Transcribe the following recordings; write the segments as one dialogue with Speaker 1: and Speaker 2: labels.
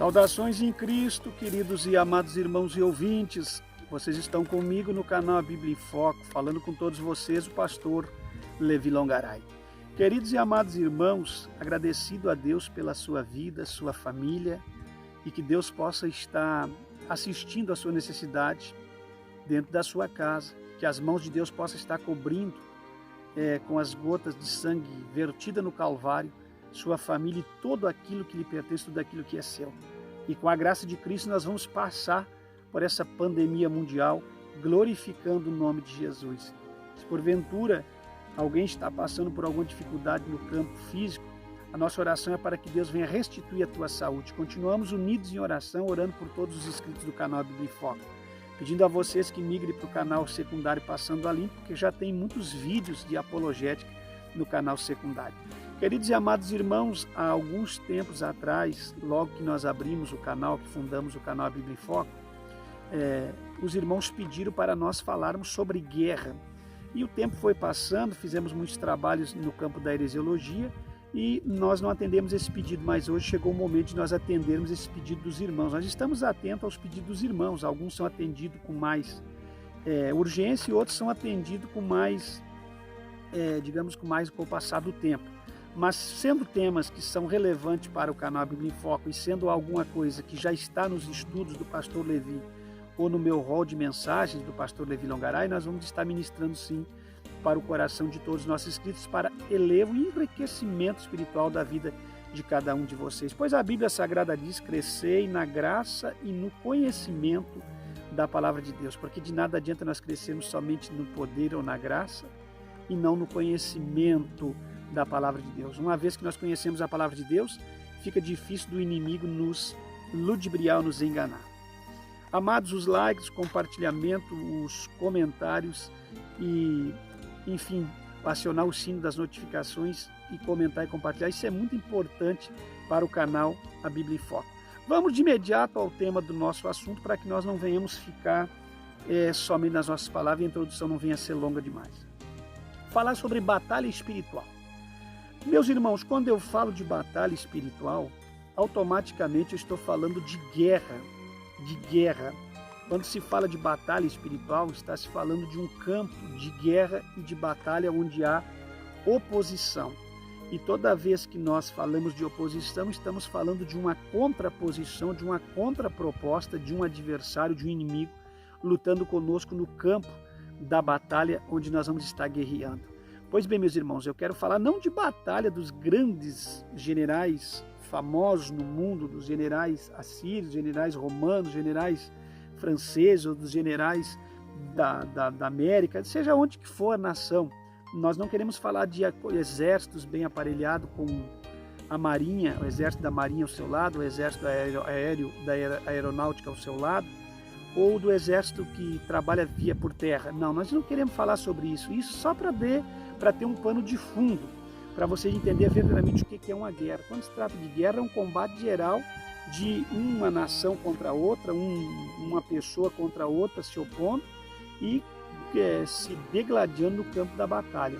Speaker 1: Saudações em Cristo, queridos e amados irmãos e ouvintes. Vocês estão comigo no canal A Bíblia em Foco, falando com todos vocês, o pastor Levi Longaray. Queridos e amados irmãos, agradecido a Deus pela sua vida, sua família, e que Deus possa estar assistindo à sua necessidade dentro da sua casa, que as mãos de Deus possam estar cobrindo com as gotas de sangue vertida no Calvário, sua família e todo aquilo que lhe pertence, tudo aquilo que é seu. E com a graça de Cristo nós vamos passar por essa pandemia mundial, glorificando o nome de Jesus. Se porventura alguém está passando por alguma dificuldade no campo físico, a nossa oração é para que Deus venha restituir a tua saúde. Continuamos unidos em oração, orando por todos os inscritos do canal Bíblia em Foco, pedindo a vocês que migrem para o canal secundário Passando a Limpo, porque já tem muitos vídeos de apologética no canal secundário. Queridos e amados irmãos, há alguns tempos atrás, logo que nós abrimos o canal, que fundamos o canal Bíblia em Foco, os irmãos pediram para nós falarmos sobre guerra. E o tempo foi passando, fizemos muitos trabalhos no campo da heresiologia e nós não atendemos esse pedido, mas hoje chegou o momento de nós atendermos esse pedido dos irmãos. Nós estamos atentos aos pedidos dos irmãos, alguns são atendidos com mais urgência e outros são atendidos com mais, com o passar do tempo. Mas sendo temas que são relevantes para o canal Bíblia em Foco e sendo alguma coisa que já está nos estudos do pastor Levi ou no meu rol de mensagens do pastor Levi Longaray, nós vamos estar ministrando sim para o coração de todos os nossos inscritos, para elevo e enriquecimento espiritual da vida de cada um de vocês. Pois a Bíblia Sagrada diz: crescei na graça e no conhecimento da palavra de Deus, porque de nada adianta nós crescermos somente no poder ou na graça e não no conhecimento da palavra de Deus. Uma vez que nós conhecemos a palavra de Deus, fica difícil do inimigo nos ludibriar, nos enganar. Amados, os likes, compartilhamento, os comentários e, enfim, acionar o sino das notificações e comentar e compartilhar, isso é muito importante para o canal A Bíblia em Foco. Vamos de imediato ao tema do nosso assunto, para que nós não venhamos ficar somente nas nossas palavras e a introdução não venha a ser longa demais. Falar sobre batalha espiritual. Meus irmãos, quando eu falo de batalha espiritual, automaticamente eu estou falando de guerra. Quando se fala de batalha espiritual, está se falando de um campo de guerra e de batalha onde há oposição. E toda vez que nós falamos de oposição, estamos falando de uma contraposição, de uma contraproposta, de um adversário, de um inimigo, lutando conosco no campo da batalha onde nós vamos estar guerreando. Pois bem, meus irmãos, eu quero falar não de batalha dos grandes generais famosos no mundo, dos generais assírios, generais romanos, generais franceses ou dos generais da América, seja onde que for a nação. Nós não queremos falar de exércitos bem aparelhados com a marinha, o exército da marinha ao seu lado, o exército aéreo da aeronáutica ao seu lado, ou do exército que trabalha via por terra. Não, nós não queremos falar sobre isso. Isso só para ter um pano de fundo, para você entender verdadeiramente o que é uma guerra. Quando se trata de guerra, é um combate geral de uma nação contra outra, uma pessoa contra outra se opondo e se degladiando no campo da batalha.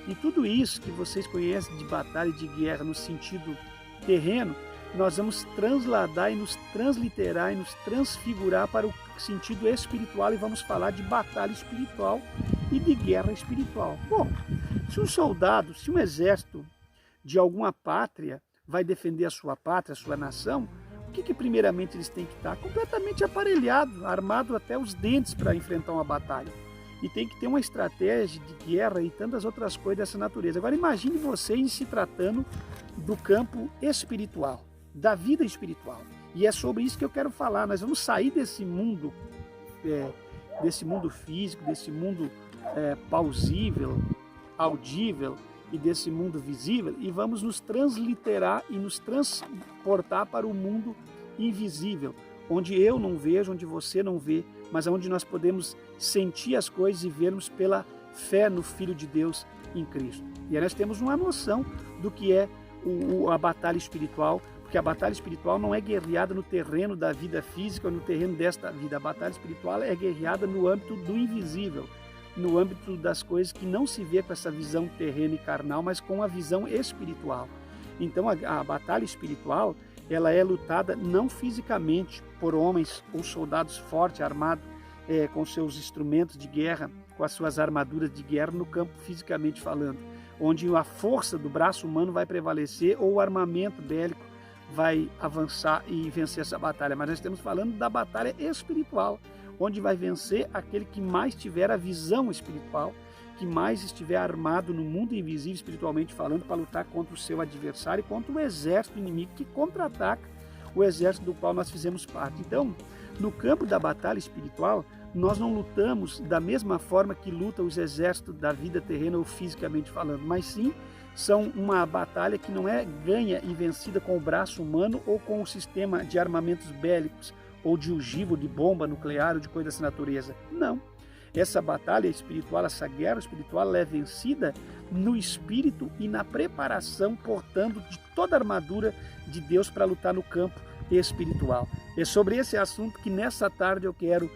Speaker 1: E tudo isso que vocês conhecem de batalha e de guerra no sentido terreno, nós vamos transladar e nos transliterar e nos transfigurar para o sentido espiritual e vamos falar de batalha espiritual e de guerra espiritual. Bom, se um soldado, se um exército de alguma pátria vai defender a sua pátria, a sua nação, o que primeiramente eles têm que estar? Completamente aparelhado, armado até os dentes para enfrentar uma batalha. E tem que ter uma estratégia de guerra e tantas outras coisas dessa natureza. Agora imagine vocês se tratando do campo espiritual, da vida espiritual. E é sobre isso que eu quero falar. Nós vamos sair desse mundo físico, desse mundo plausível, audível e desse mundo visível, e vamos nos transliterar e nos transportar para o mundo invisível, onde eu não vejo, onde você não vê, mas onde nós podemos sentir as coisas e vermos pela fé no Filho de Deus em Cristo. E aí nós temos uma noção do que é a batalha espiritual, porque a batalha espiritual não é guerreada no terreno da vida física ou no terreno desta vida. A batalha espiritual é guerreada no âmbito do invisível, no âmbito das coisas que não se vê com essa visão terrena e carnal, mas com a visão espiritual. Então a batalha espiritual ela é lutada não fisicamente por homens ou soldados fortes, armados, com seus instrumentos de guerra, com as suas armaduras de guerra no campo fisicamente falando, onde a força do braço humano vai prevalecer ou o armamento bélico vai avançar e vencer essa batalha. Mas nós estamos falando da batalha espiritual, onde vai vencer aquele que mais tiver a visão espiritual, que mais estiver armado no mundo invisível espiritualmente falando, para lutar contra o seu adversário, contra o exército inimigo que contra-ataca o exército do qual nós fizemos parte. Então, no campo da batalha espiritual, nós não lutamos da mesma forma que lutam os exércitos da vida terrena ou fisicamente falando, mas sim são uma batalha que não é ganha e vencida com o braço humano ou com o sistema de armamentos bélicos ou de ogiva, de bomba nuclear ou de coisa dessa natureza. Não. Essa batalha espiritual, essa guerra espiritual, ela é vencida no espírito e na preparação, portando de toda a armadura de Deus para lutar no campo espiritual. É sobre esse assunto que nessa tarde eu quero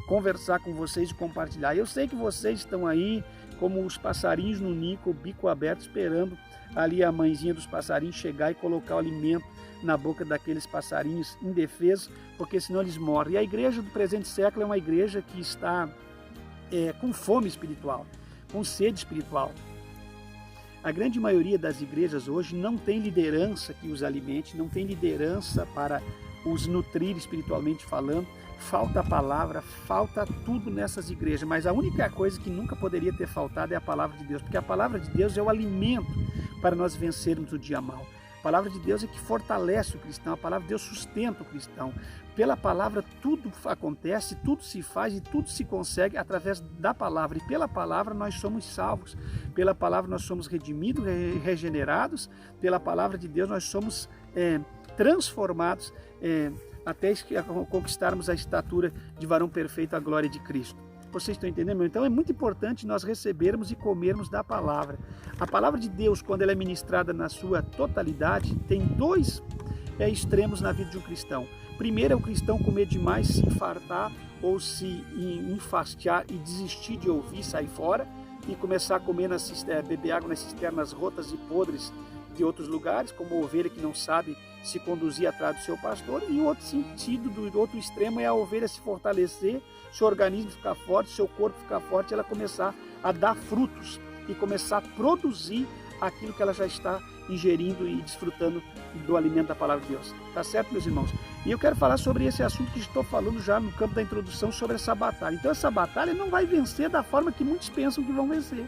Speaker 1: conversar com vocês e compartilhar. Eu sei que vocês estão aí como os passarinhos no ninho, o bico aberto, esperando ali a mãezinha dos passarinhos chegar e colocar o alimento na boca daqueles passarinhos indefesos, porque senão eles morrem. E a igreja do presente século é uma igreja que está com fome espiritual, com sede espiritual. A grande maioria das igrejas hoje não tem liderança que os alimente, não tem liderança para os nutrir espiritualmente falando. Falta a palavra, falta tudo nessas igrejas, mas a única coisa que nunca poderia ter faltado é a palavra de Deus, porque a palavra de Deus é o alimento para nós vencermos o dia mau. A palavra de Deus é que fortalece o cristão, a palavra de Deus sustenta o cristão. Pela palavra tudo acontece, tudo se faz e tudo se consegue através da palavra. E pela palavra nós somos salvos, pela palavra nós somos redimidos, regenerados, pela palavra de Deus nós somos transformados até conquistarmos a estatura de varão perfeito, a glória de Cristo. Vocês estão entendendo? Então é muito importante nós recebermos e comermos da palavra. A palavra de Deus, quando ela é ministrada na sua totalidade, tem dois extremos na vida de um cristão. Primeiro é o cristão comer demais, se infartar ou se enfastiar e desistir de ouvir, sair fora e começar a comer beber água nas cisternas rotas e podres de outros lugares, como a ovelha que não sabe se conduzir atrás do seu pastor. E o outro sentido, do outro extremo, é a ovelha se fortalecer, seu organismo ficar forte, seu corpo ficar forte, ela começar a dar frutos e começar a produzir aquilo que ela já está ingerindo e desfrutando do alimento da palavra de Deus. Tá certo, meus irmãos? E eu quero falar sobre esse assunto que estou falando já no campo da introdução, sobre essa batalha. Então essa batalha não vai vencer da forma que muitos pensam que vão vencer.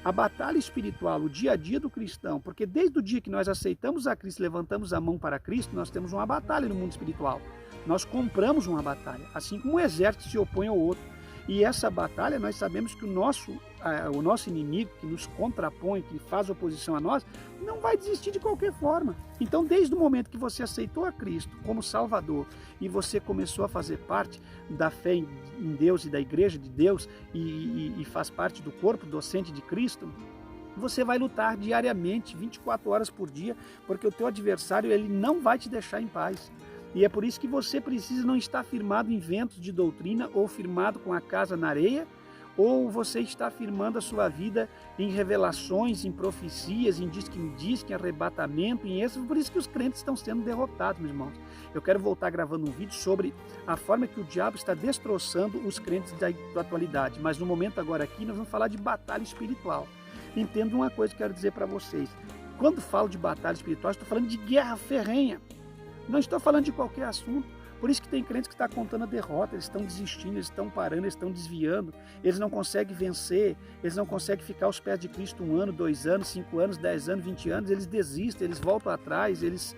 Speaker 1: A batalha espiritual, o dia a dia do cristão, porque desde o dia que nós aceitamos a Cristo, levantamos a mão para Cristo, nós temos uma batalha no mundo espiritual. Nós compramos uma batalha, assim como um exército se opõe ao outro. E essa batalha, nós sabemos que o nosso inimigo, que nos contrapõe, que faz oposição a nós, não vai desistir de qualquer forma. Então, desde o momento que você aceitou a Cristo como Salvador e você começou a fazer parte da fé em Deus e da igreja de Deus e faz parte do corpo docente de Cristo, você vai lutar diariamente, 24 horas por dia, porque o teu adversário ele não vai te deixar em paz. E é por isso que você precisa não estar firmado em ventos de doutrina ou firmado com a casa na areia, ou você está firmando a sua vida em revelações, em profecias, em diz que, em arrebatamento, em êxodo. Por isso que os crentes estão sendo derrotados, meus irmãos. Eu quero voltar gravando um vídeo sobre a forma que o diabo está destroçando os crentes da atualidade. Mas no momento agora aqui nós vamos falar de batalha espiritual. Entenda uma coisa que eu quero dizer para vocês. Quando falo de batalha espiritual, estou falando de guerra ferrenha. Não estou falando de qualquer assunto. Por isso que tem crentes que estão contando a derrota, eles estão desistindo, eles estão parando, eles estão desviando, eles não conseguem vencer, eles não conseguem ficar aos pés de Cristo 1 ano, 2 anos, 5 anos, 10 anos, 20 anos, eles desistem, eles voltam atrás, eles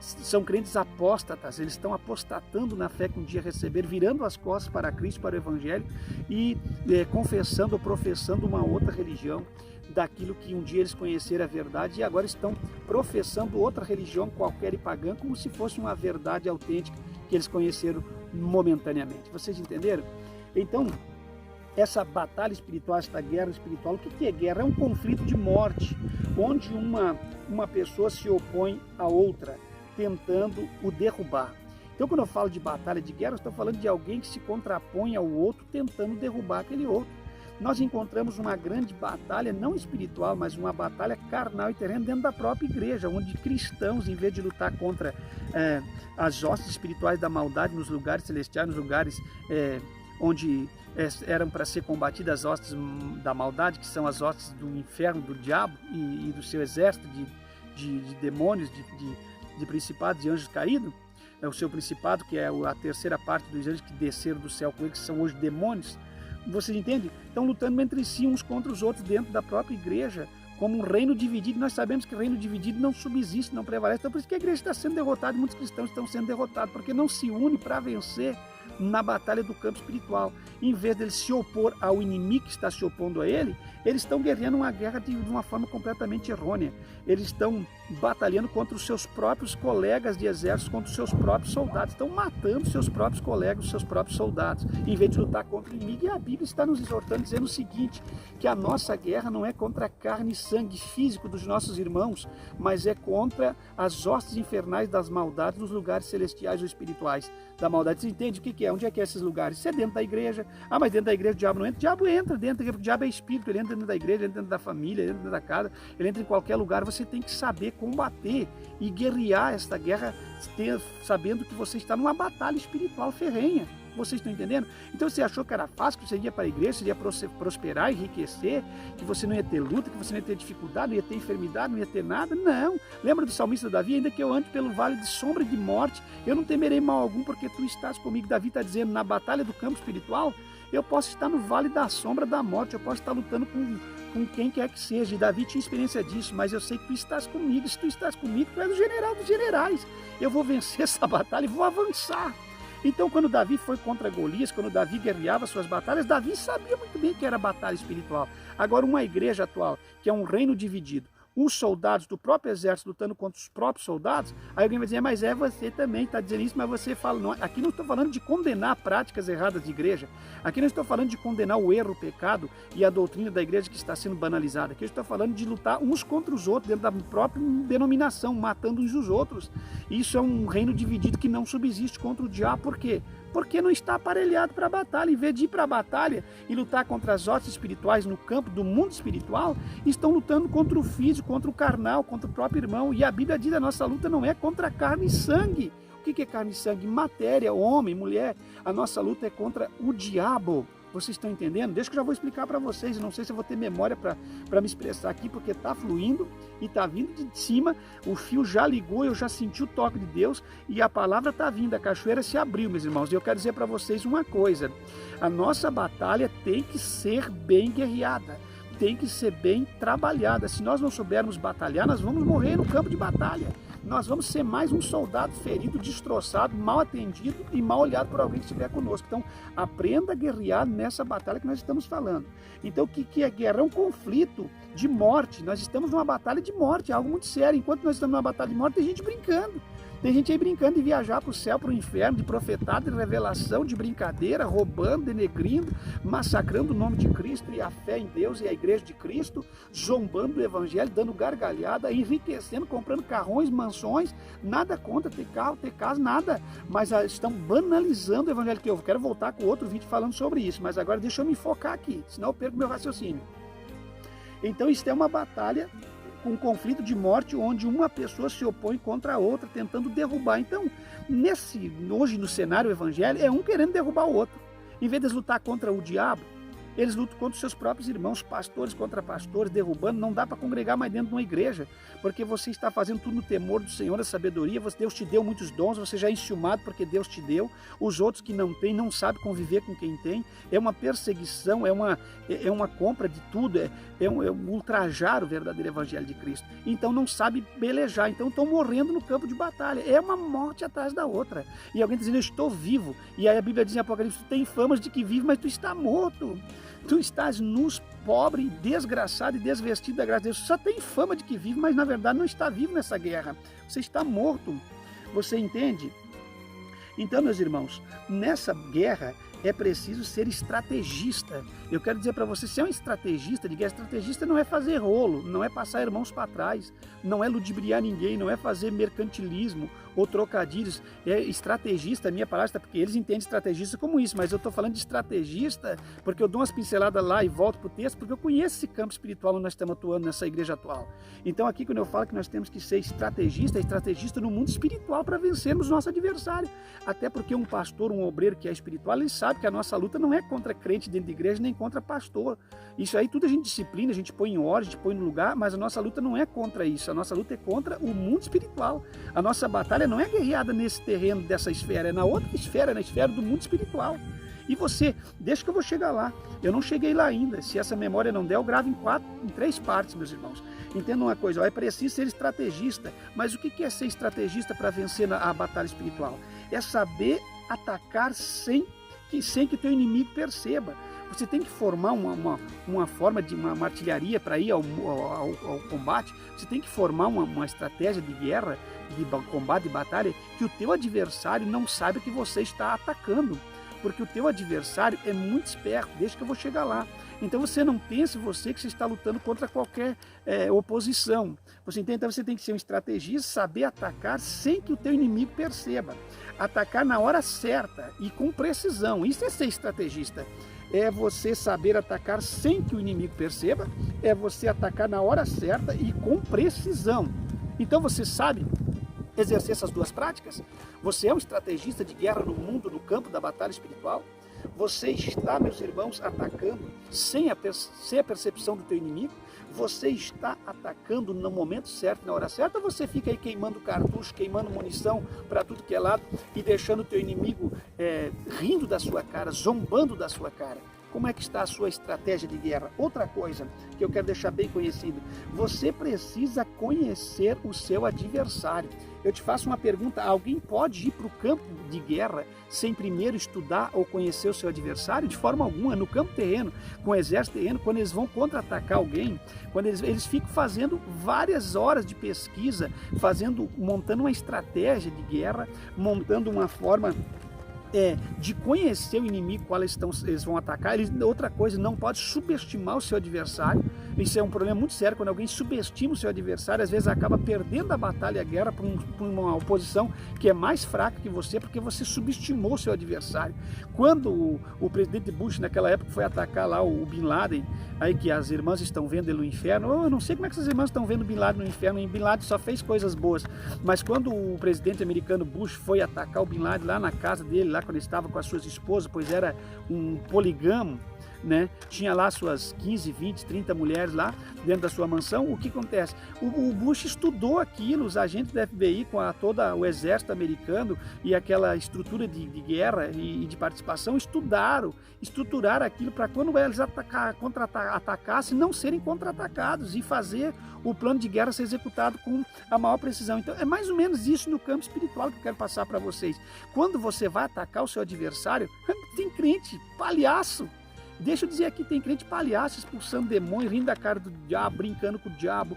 Speaker 1: são crentes apóstatas, eles estão apostatando na fé que um dia receberam, virando as costas para Cristo, para o Evangelho e confessando ou professando uma outra religião, daquilo que um dia eles conheceram a verdade e agora estão professando outra religião qualquer e pagã como se fosse uma verdade autêntica que eles conheceram momentaneamente. Vocês entenderam? Então, essa batalha espiritual, essa guerra espiritual, o que é guerra? É um conflito de morte, onde uma pessoa se opõe a outra, tentando o derrubar. Então, quando eu falo de batalha, de guerra, eu estou falando de alguém que se contrapõe ao outro, tentando derrubar aquele outro. nós encontramos uma grande batalha, não espiritual, mas uma batalha carnal e terrena dentro da própria igreja, onde cristãos, em vez de lutar contra as hostes espirituais da maldade nos lugares celestiais, nos lugares onde eram para ser combatidas as hostes da maldade, que são as hostes do inferno, do diabo e do seu exército de demônios, de principados e anjos caídos, o seu principado, que é a terceira parte dos anjos que desceram do céu com ele, que são hoje demônios. Vocês entendem? Estão lutando entre si uns contra os outros dentro da própria igreja, como um reino dividido. Nós sabemos que reino dividido não subsiste, não prevalece. Então por isso que a igreja está sendo derrotada e muitos cristãos estão sendo derrotados, porque não se une para vencer na batalha do campo espiritual. Em vez dele se opor ao inimigo que está se opondo a ele, eles estão guerreando uma guerra de uma forma completamente errônea. Eles estão batalhando contra os seus próprios colegas de exército, contra os seus próprios soldados. Estão matando seus próprios colegas, os seus próprios soldados, em vez de lutar contra o inimigo. E a Bíblia está nos exortando, dizendo o seguinte, que a nossa guerra não é contra a carne e sangue físico dos nossos irmãos, mas é contra as hostes infernais das maldades nos lugares celestiais ou espirituais da maldade. Você entende o que é? Onde é que é esses lugares? Isso é dentro da igreja. Ah, mas dentro da igreja o diabo não entra? O diabo entra dentro, porque o diabo é espírito, ele entra dentro da igreja, ele entra dentro da família, ele entra dentro da casa, ele entra em qualquer lugar. Você tem que saber combater e guerrear esta guerra, sabendo que você está numa batalha espiritual ferrenha. Vocês estão entendendo? Então você achou que era fácil, que você ia para a igreja, você ia prosperar, enriquecer, que você não ia ter luta, que você não ia ter dificuldade, não ia ter enfermidade, não ia ter nada? Não. Lembra do salmista Davi? Ainda que eu ande pelo vale de sombra e de morte, eu não temerei mal algum, porque tu estás comigo. Davi está dizendo, na batalha do campo espiritual, eu posso estar no vale da sombra da morte, eu posso estar lutando com quem quer que seja. E Davi tinha experiência disso, mas eu sei que tu estás comigo. Se tu estás comigo, tu és o general dos generais. Eu vou vencer essa batalha e vou avançar. Então, quando Davi foi contra Golias, quando Davi guerreava suas batalhas, Davi sabia muito bem que era batalha espiritual. Agora, uma igreja atual, que é um reino dividido, os soldados do próprio exército lutando contra os próprios soldados, aí alguém vai dizer, mas é você também, está dizendo isso, mas você fala, não, aqui não estou falando de condenar práticas erradas de igreja, aqui não estou falando de condenar o erro, o pecado e a doutrina da igreja que está sendo banalizada, aqui eu estou falando de lutar uns contra os outros, dentro da própria denominação, matando uns os outros. Isso é um reino dividido que não subsiste contra o diabo, por quê? Porque não está aparelhado para a batalha. Em vez de ir para a batalha e lutar contra as hostes espirituais no campo do mundo espiritual, estão lutando contra o físico, contra o carnal, contra o próprio irmão. E a Bíblia diz que a nossa luta não é contra carne e sangue. O que é carne e sangue? Matéria, homem, mulher. A nossa luta é contra o diabo. Vocês estão entendendo? Deixa que eu já vou explicar para vocês. Não sei se eu vou ter memória para me expressar aqui, porque está fluindo e está vindo de cima. O fio já ligou, eu já senti o toque de Deus e a palavra está vindo. A cachoeira se abriu, meus irmãos. E eu quero dizer para vocês uma coisa. A nossa batalha tem que ser bem guerreada. Tem que ser bem trabalhada. Se nós não soubermos batalhar, nós vamos morrer no campo de batalha. Nós vamos ser mais um soldado ferido, destroçado, mal atendido e mal olhado por alguém que estiver conosco. Então, aprenda a guerrear nessa batalha que nós estamos falando. Então, o que é guerra? É um conflito de morte. Nós estamos numa batalha de morte, é algo muito sério. Enquanto nós estamos numa batalha de morte, tem gente brincando. Tem gente aí brincando de viajar para o céu, para o inferno, de profetado, de revelação, de brincadeira, roubando, denegrindo, massacrando o nome de Cristo e a fé em Deus e a igreja de Cristo, zombando do evangelho, dando gargalhada, enriquecendo, comprando carrões, mansões, nada contra ter carro, ter casa, nada, mas estão banalizando o evangelho. Que eu quero voltar com outro vídeo falando sobre isso, mas agora deixa eu me focar aqui, senão eu perco meu raciocínio. Então isso é uma batalha, um conflito de morte onde uma pessoa se opõe contra a outra, tentando derrubar. Então, hoje no cenário evangélico, é um querendo derrubar o outro. Em vez de lutar contra o diabo, eles lutam contra os seus próprios irmãos, pastores contra pastores, derrubando. Não dá para congregar mais dentro de uma igreja, porque você está fazendo tudo no temor do Senhor, a sabedoria. Deus te deu muitos dons, você já é enciumado porque Deus te deu. Os outros que não têm, não sabem conviver com quem tem. É uma perseguição, é uma compra de tudo, é um ultrajar o verdadeiro evangelho de Cristo. Então não sabe pelejar, então estão morrendo no campo de batalha. É uma morte atrás da outra. E alguém dizendo, eu estou vivo. E aí a Bíblia diz em Apocalipse, tu tem famas de que vive, mas tu está morto. Tu estás nus, pobre, desgraçado e desvestido da graça de Deus. Só tem fama de que vive, mas na verdade não está vivo nessa guerra. Você está morto. Você entende? Então, meus irmãos, nessa guerra é preciso ser estrategista. Eu quero dizer para você, se é um estrategista de guerra, estrategista não é fazer rolo, não é passar irmãos para trás, não é ludibriar ninguém, não é fazer mercantilismo ou trocadilhos. Estrategista, a minha palavra, porque eles entendem estrategista como isso, mas eu estou falando de estrategista porque eu dou umas pinceladas lá e volto para o texto, porque eu conheço esse campo espiritual onde nós estamos atuando nessa igreja atual. Então aqui quando eu falo que nós temos que ser estrategista, é estrategista no mundo espiritual para vencermos nosso adversário. Até porque um pastor, um obreiro que é espiritual, ele sabe que a nossa luta não é contra crente dentro de igreja, nem contra pastor. Isso aí tudo a gente disciplina, a gente põe em ordem, a gente põe no lugar, mas a nossa luta não é contra isso, a nossa luta é contra o mundo espiritual. A nossa batalha não é guerreada nesse terreno dessa esfera, é na outra esfera, na esfera do mundo espiritual. E você, deixa que eu vou chegar lá. Eu não cheguei lá ainda. Se essa memória não der, eu gravo em 3 partes, meus irmãos. Entenda uma coisa, é preciso ser estrategista. Mas o que é ser estrategista para vencer a batalha espiritual? É saber atacar sem que o teu inimigo perceba. Você tem que formar uma forma de uma artilharia para ir ao combate. Você tem que formar uma estratégia de guerra, de combate, de batalha, que o teu adversário não saiba que você está atacando. Porque o teu adversário é muito esperto, deixa que eu vou chegar lá. Então você não pense que você está lutando contra qualquer oposição. Então você tem que ser um estrategista, saber atacar sem que o teu inimigo perceba. Atacar na hora certa e com precisão. Isso é ser estrategista. É você saber atacar sem que o inimigo perceba, é você atacar na hora certa e com precisão. Então você sabe exercer essas 2 práticas? Você é um estrategista de guerra no mundo, no campo da batalha espiritual? Você está, meus irmãos, atacando sem a percepção do teu inimigo? Você está atacando no momento certo, na hora certa, ou você fica aí queimando cartucho, queimando munição para tudo que é lado e deixando o teu inimigo rindo da sua cara, zombando da sua cara? Como é que está a sua estratégia de guerra? Outra coisa que eu quero deixar bem conhecido, você precisa conhecer o seu adversário. Eu te faço uma pergunta, alguém pode ir para o campo de guerra sem primeiro estudar ou conhecer o seu adversário? De forma alguma, no campo terreno, com o exército terreno, quando eles vão contra-atacar alguém, quando eles ficam fazendo várias horas de pesquisa, montando uma estratégia de guerra, montando uma forma de conhecer o inimigo, qual eles vão atacar. Outra coisa, não pode subestimar o seu adversário. Isso é um problema muito sério, quando alguém subestima o seu adversário, às vezes acaba perdendo a batalha, a guerra por uma oposição que é mais fraca que você, porque você subestimou o seu adversário. Quando o presidente Bush, naquela época, foi atacar lá o Bin Laden, aí que as irmãs estão vendo ele no inferno, eu não sei como é que essas irmãs estão vendo o Bin Laden no inferno, e Bin Laden só fez coisas boas, mas quando o presidente americano Bush foi atacar o Bin Laden lá na casa dele, lá quando ele estava com as suas esposas, pois era um poligamo, né? Tinha lá suas 15, 20, 30 mulheres lá dentro da sua mansão. O que acontece? O Bush estudou aquilo, os agentes da FBI com todo o exército americano e aquela estrutura de guerra e de participação estruturaram aquilo para quando eles atacassem, não serem contra-atacados e fazer o plano de guerra ser executado com a maior precisão. Então é mais ou menos isso no campo espiritual que eu quero passar para vocês. Quando você vai atacar o seu adversário, tem crente, palhaço. Deixa eu dizer aqui, tem crente palhaço expulsando demônio, rindo da cara do diabo, brincando com o diabo,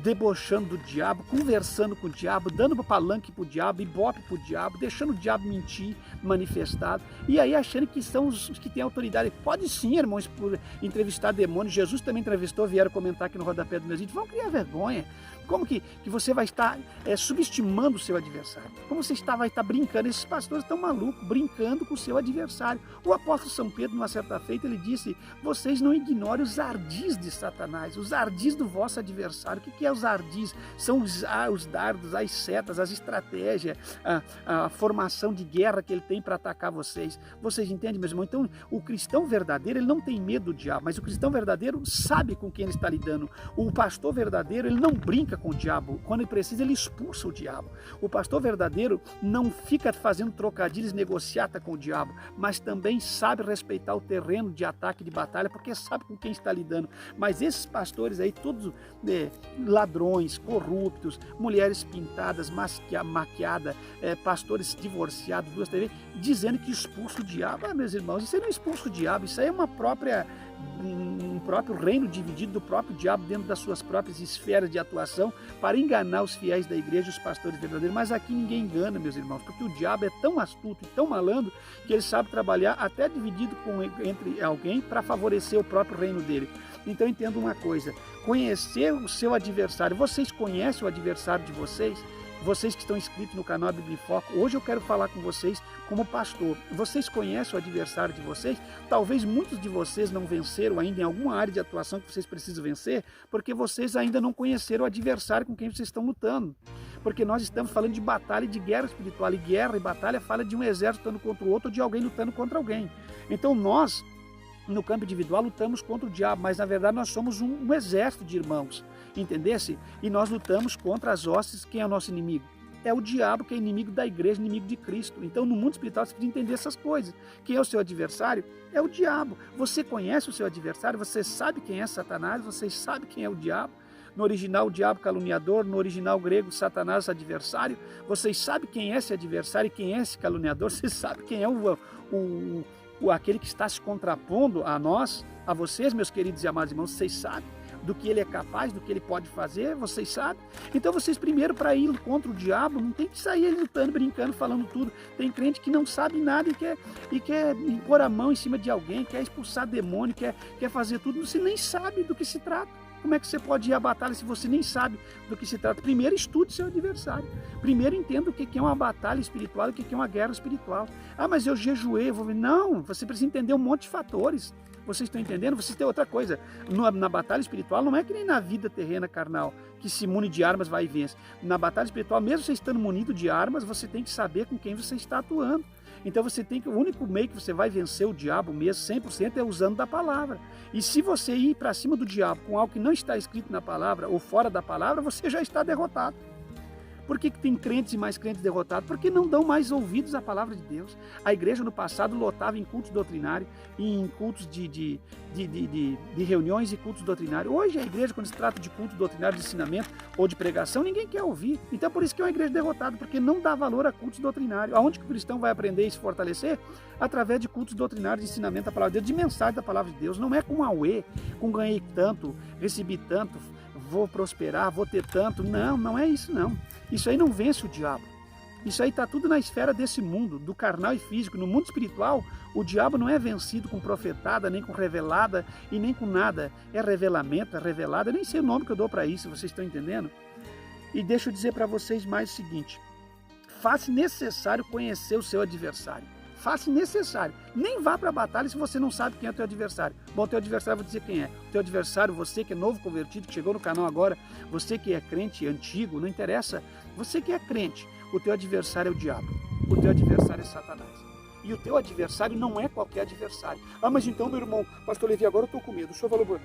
Speaker 1: debochando do diabo, conversando com o diabo, dando palanque pro diabo, ibope pro diabo, deixando o diabo mentir, manifestado, e aí achando que são os que têm autoridade. Pode sim, irmãos, por entrevistar demônio. Jesus também entrevistou, vieram comentar aqui no rodapé do meu vídeo. Vão criar vergonha. Como que você vai estar subestimando o seu adversário? Como você vai estar brincando? Esses pastores estão malucos, brincando com o seu adversário. O apóstolo São Pedro, numa certa feita, ele disse: vocês não ignorem os ardis de Satanás, os ardis do vosso adversário. O que é os ardis? São os dardos, as setas, as estratégias, a formação de guerra que ele tem para atacar vocês. Vocês entendem, meus irmãos? Então, o cristão verdadeiro, ele não tem medo do diabo, mas o cristão verdadeiro sabe com quem ele está lidando. O pastor verdadeiro, ele não brinca com o diabo. Quando ele precisa, ele expulsa o diabo. O pastor verdadeiro não fica fazendo trocadilhos, negociata com o diabo, mas também sabe respeitar o terreno de ataque, de batalha, porque sabe com quem está lidando. Mas esses pastores aí, todos ladrões, corruptos, mulheres pintadas, maquiadas, pastores divorciados, duas TV, dizendo que expulsa o diabo. Meus irmãos, isso aí não expulsa o diabo, isso aí é um próprio reino dividido do próprio diabo dentro das suas próprias esferas de atuação para enganar os fiéis da igreja, os pastores verdadeiros. Mas aqui ninguém engana, meus irmãos, porque o diabo é tão astuto e tão malandro que ele sabe trabalhar até dividido entre alguém para favorecer o próprio reino dele. Então entenda uma coisa, conhecer o seu adversário. Vocês conhecem o adversário de vocês? vocês que estão inscritos no canal Bíblia em Foco, hoje eu quero falar com vocês como pastor. Vocês conhecem o adversário de vocês? Talvez muitos de vocês não venceram ainda em alguma área de atuação que vocês precisam vencer, porque vocês ainda não conheceram o adversário com quem vocês estão lutando. Porque nós estamos falando de batalha e de guerra espiritual, e guerra e batalha fala de um exército lutando contra o outro, ou de alguém lutando contra alguém. Então nós, no campo individual, lutamos contra o diabo, mas na verdade nós somos um exército de irmãos, entendesse? E nós lutamos contra as hostes. Quem é o nosso inimigo? É o diabo, que é inimigo da igreja, inimigo de Cristo. Então no mundo espiritual você precisa entender essas coisas. Quem é o seu adversário? É o diabo. Você conhece o seu adversário? Você sabe quem é Satanás? Você sabe quem é o diabo? No original, o diabo caluniador, no original grego, Satanás adversário. Vocês sabem quem é esse adversário e quem é esse caluniador? Você sabe quem é aquele que está se contrapondo a nós, a vocês, meus queridos e amados irmãos? Vocês sabem do que ele é capaz, do que ele pode fazer? Vocês sabem? Então vocês primeiro, para ir contra o diabo, não tem que sair lutando, brincando, falando tudo. Tem crente que não sabe nada e quer impor a mão em cima de alguém, quer expulsar demônio, quer fazer tudo. Você nem sabe do que se trata. Como é que você pode ir à batalha se você nem sabe do que se trata? Primeiro estude seu adversário. Primeiro entenda o que é uma batalha espiritual e o que é uma guerra espiritual. Ah, mas eu jejuei, vou ver. Não, você precisa entender um monte de fatores. Vocês estão entendendo? Vocês têm outra coisa. Na batalha espiritual não é que nem na vida terrena carnal, que se mune de armas vai e vence. Na batalha espiritual, mesmo você estando munido de armas, você tem que saber com quem você está atuando. Então você tem que, o único meio que você vai vencer o diabo mesmo, 100%, é usando da palavra. E se você ir para cima do diabo com algo que não está escrito na palavra ou fora da palavra, você já está derrotado. Por que tem crentes e mais crentes derrotados? Porque não dão mais ouvidos à palavra de Deus. A igreja no passado lotava em cultos doutrinários, em cultos de reuniões e cultos doutrinários. Hoje a igreja, quando se trata de culto doutrinário, de ensinamento ou de pregação, ninguém quer ouvir. Então por isso que é uma igreja derrotada, porque não dá valor a cultos doutrinários. Aonde que o cristão vai aprender e se fortalecer? Através de cultos doutrinários de ensinamento da palavra de Deus, de mensagem da palavra de Deus. Não é com auê, com ganhei tanto, recebi tanto, vou prosperar, vou ter tanto. Não, não é isso não. Isso aí não vence o diabo. Isso aí está tudo na esfera desse mundo, do carnal e físico. No mundo espiritual, o diabo não é vencido com profetada, nem com revelada e nem com nada. É revelamento, é revelada. Eu nem sei o nome que eu dou para isso, vocês estão entendendo? E deixa eu dizer para vocês mais o seguinte. Faça necessário conhecer o seu adversário. Faça necessário. Nem vá para a batalha se você não sabe quem é o teu adversário. Bom, o teu adversário, eu vou dizer quem é. O teu adversário, você que é novo convertido, que chegou no canal agora, você que é crente antigo, não interessa. Você que é crente, o teu adversário é o diabo. O teu adversário é Satanás. E o teu adversário não é qualquer adversário. Ah, mas então, meu irmão, pastor Levi, agora eu estou com medo. O senhor falou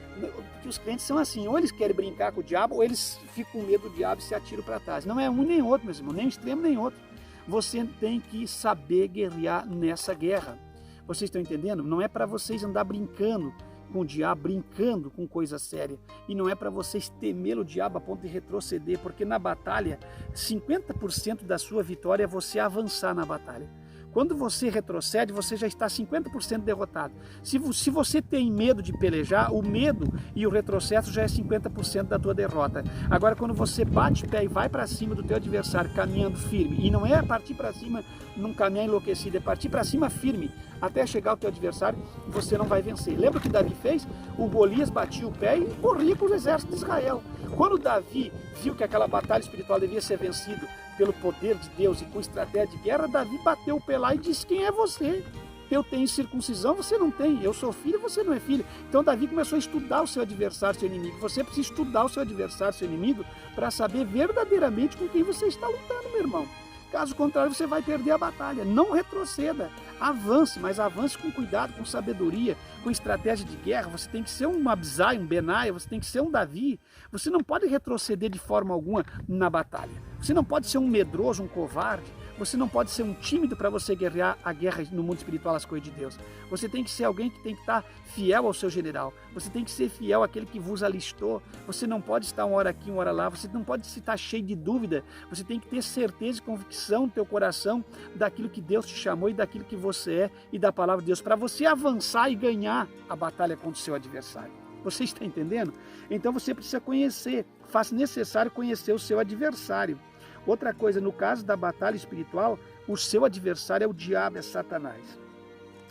Speaker 1: que os crentes são assim, ou eles querem brincar com o diabo, ou eles ficam com medo do diabo e se atiram para trás. Não é um nem outro, meus irmãos, nem um extremo nem outro. Você tem que saber guerrear nessa guerra. Vocês estão entendendo? Não é para vocês andar brincando com o diabo, brincando com coisa séria. E não é para vocês temer o diabo a ponto de retroceder, porque na batalha, 50% da sua vitória é você avançar na batalha. Quando você retrocede, você já está 50% derrotado. Se você tem medo de pelejar, o medo e o retrocesso já é 50% da tua derrota. Agora, quando você bate o pé e vai para cima do teu adversário caminhando firme, e não é partir para cima num caminhar enlouquecido, é partir para cima firme, até chegar ao teu adversário, você não vai vencer. Lembra o que Davi fez? O Golias batia o pé e corria com o exército de Israel. Quando Davi viu que aquela batalha espiritual devia ser vencida pelo poder de Deus e com estratégia de guerra, Davi bateu o pé lá e disse: quem é você? Eu tenho circuncisão, você não tem. Eu sou filho, você não é filho. Então Davi começou a estudar o seu adversário, seu inimigo. Você precisa estudar o seu adversário, seu inimigo, para saber verdadeiramente com quem você está lutando, meu irmão. Caso contrário, você vai perder a batalha. Não retroceda, avance, mas avance com cuidado, com sabedoria, com estratégia de guerra. Você tem que ser um Abisai, um Benaia, você tem que ser um Davi. Você não pode retroceder de forma alguma na batalha. Você não pode ser um medroso, um covarde. Você não pode ser um tímido para você guerrear a guerra no mundo espiritual, as coisas de Deus. Você tem que ser alguém que tem que estar fiel ao seu general. Você tem que ser fiel àquele que vos alistou. Você não pode estar uma hora aqui, uma hora lá. Você não pode estar cheio de dúvida. Você tem que ter certeza e convicção no teu coração daquilo que Deus te chamou e daquilo que você é e da palavra de Deus, para você avançar e ganhar a batalha contra o seu adversário. Você está entendendo? Então você precisa conhecer, faz necessário conhecer o seu adversário. Outra coisa, no caso da batalha espiritual, o seu adversário é o diabo, é Satanás.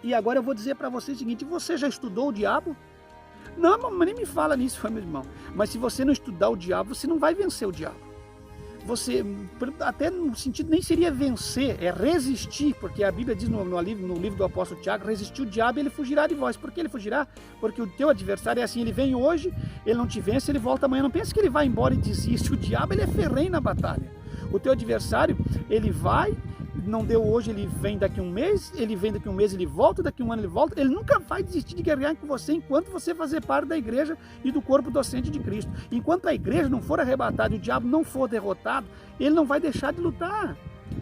Speaker 1: E agora eu vou dizer para você o seguinte: você já estudou o diabo? Não, nem me fala nisso, meu irmão. Mas se você não estudar o diabo, você não vai vencer o diabo. você, até no sentido, nem seria vencer, é resistir, porque a Bíblia diz no livro do apóstolo Tiago, resistir o diabo e ele fugirá de vós. Por que ele fugirá? Porque o teu adversário é assim, ele vem hoje, ele não te vence, ele volta amanhã. Não pense que ele vai embora e desiste. O diabo, ele é ferrenho na batalha. O teu adversário, ele vai, não deu hoje, ele vem daqui um mês, ele vem daqui um mês, ele volta, daqui um ano ele volta. Ele nunca vai desistir de guerrear com você enquanto você fazer parte da igreja e do corpo docente de Cristo. Enquanto a igreja não for arrebatada e o diabo não for derrotado, ele não vai deixar de lutar.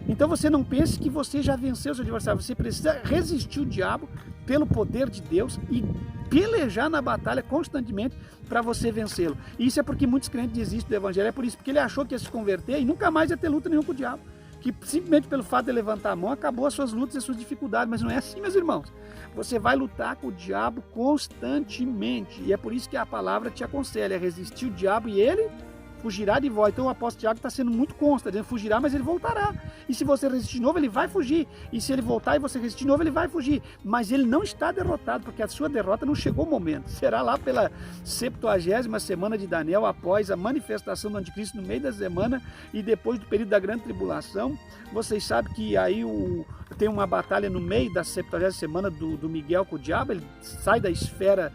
Speaker 1: Então você não pense que você já venceu o seu adversário. Você precisa resistir o diabo pelo poder de Deus e pelejar na batalha constantemente para você vencê-lo. E isso é porque muitos crentes desistem do evangelho. É por isso, porque ele achou que ia se converter e nunca mais ia ter luta nenhuma com o diabo. Que simplesmente pelo fato de levantar a mão, acabou as suas lutas e as suas dificuldades. Mas não é assim, meus irmãos. Você vai lutar com o diabo constantemente. E é por isso que a palavra te aconselha a resistir o diabo e ele fugirá de vós. Então o apóstolo Tiago está sendo muito consta, dizendo fugirá, mas ele voltará. E se você resistir de novo, ele vai fugir. E se ele voltar e você resistir de novo, ele vai fugir. Mas ele não está derrotado, porque a sua derrota não chegou o momento. Será lá pela 70ª semana de Daniel, após a manifestação do anticristo no meio da semana e depois do período da grande tribulação. Vocês sabem que aí tem uma batalha no meio da 70ª semana do Miguel com o diabo. Ele sai da esfera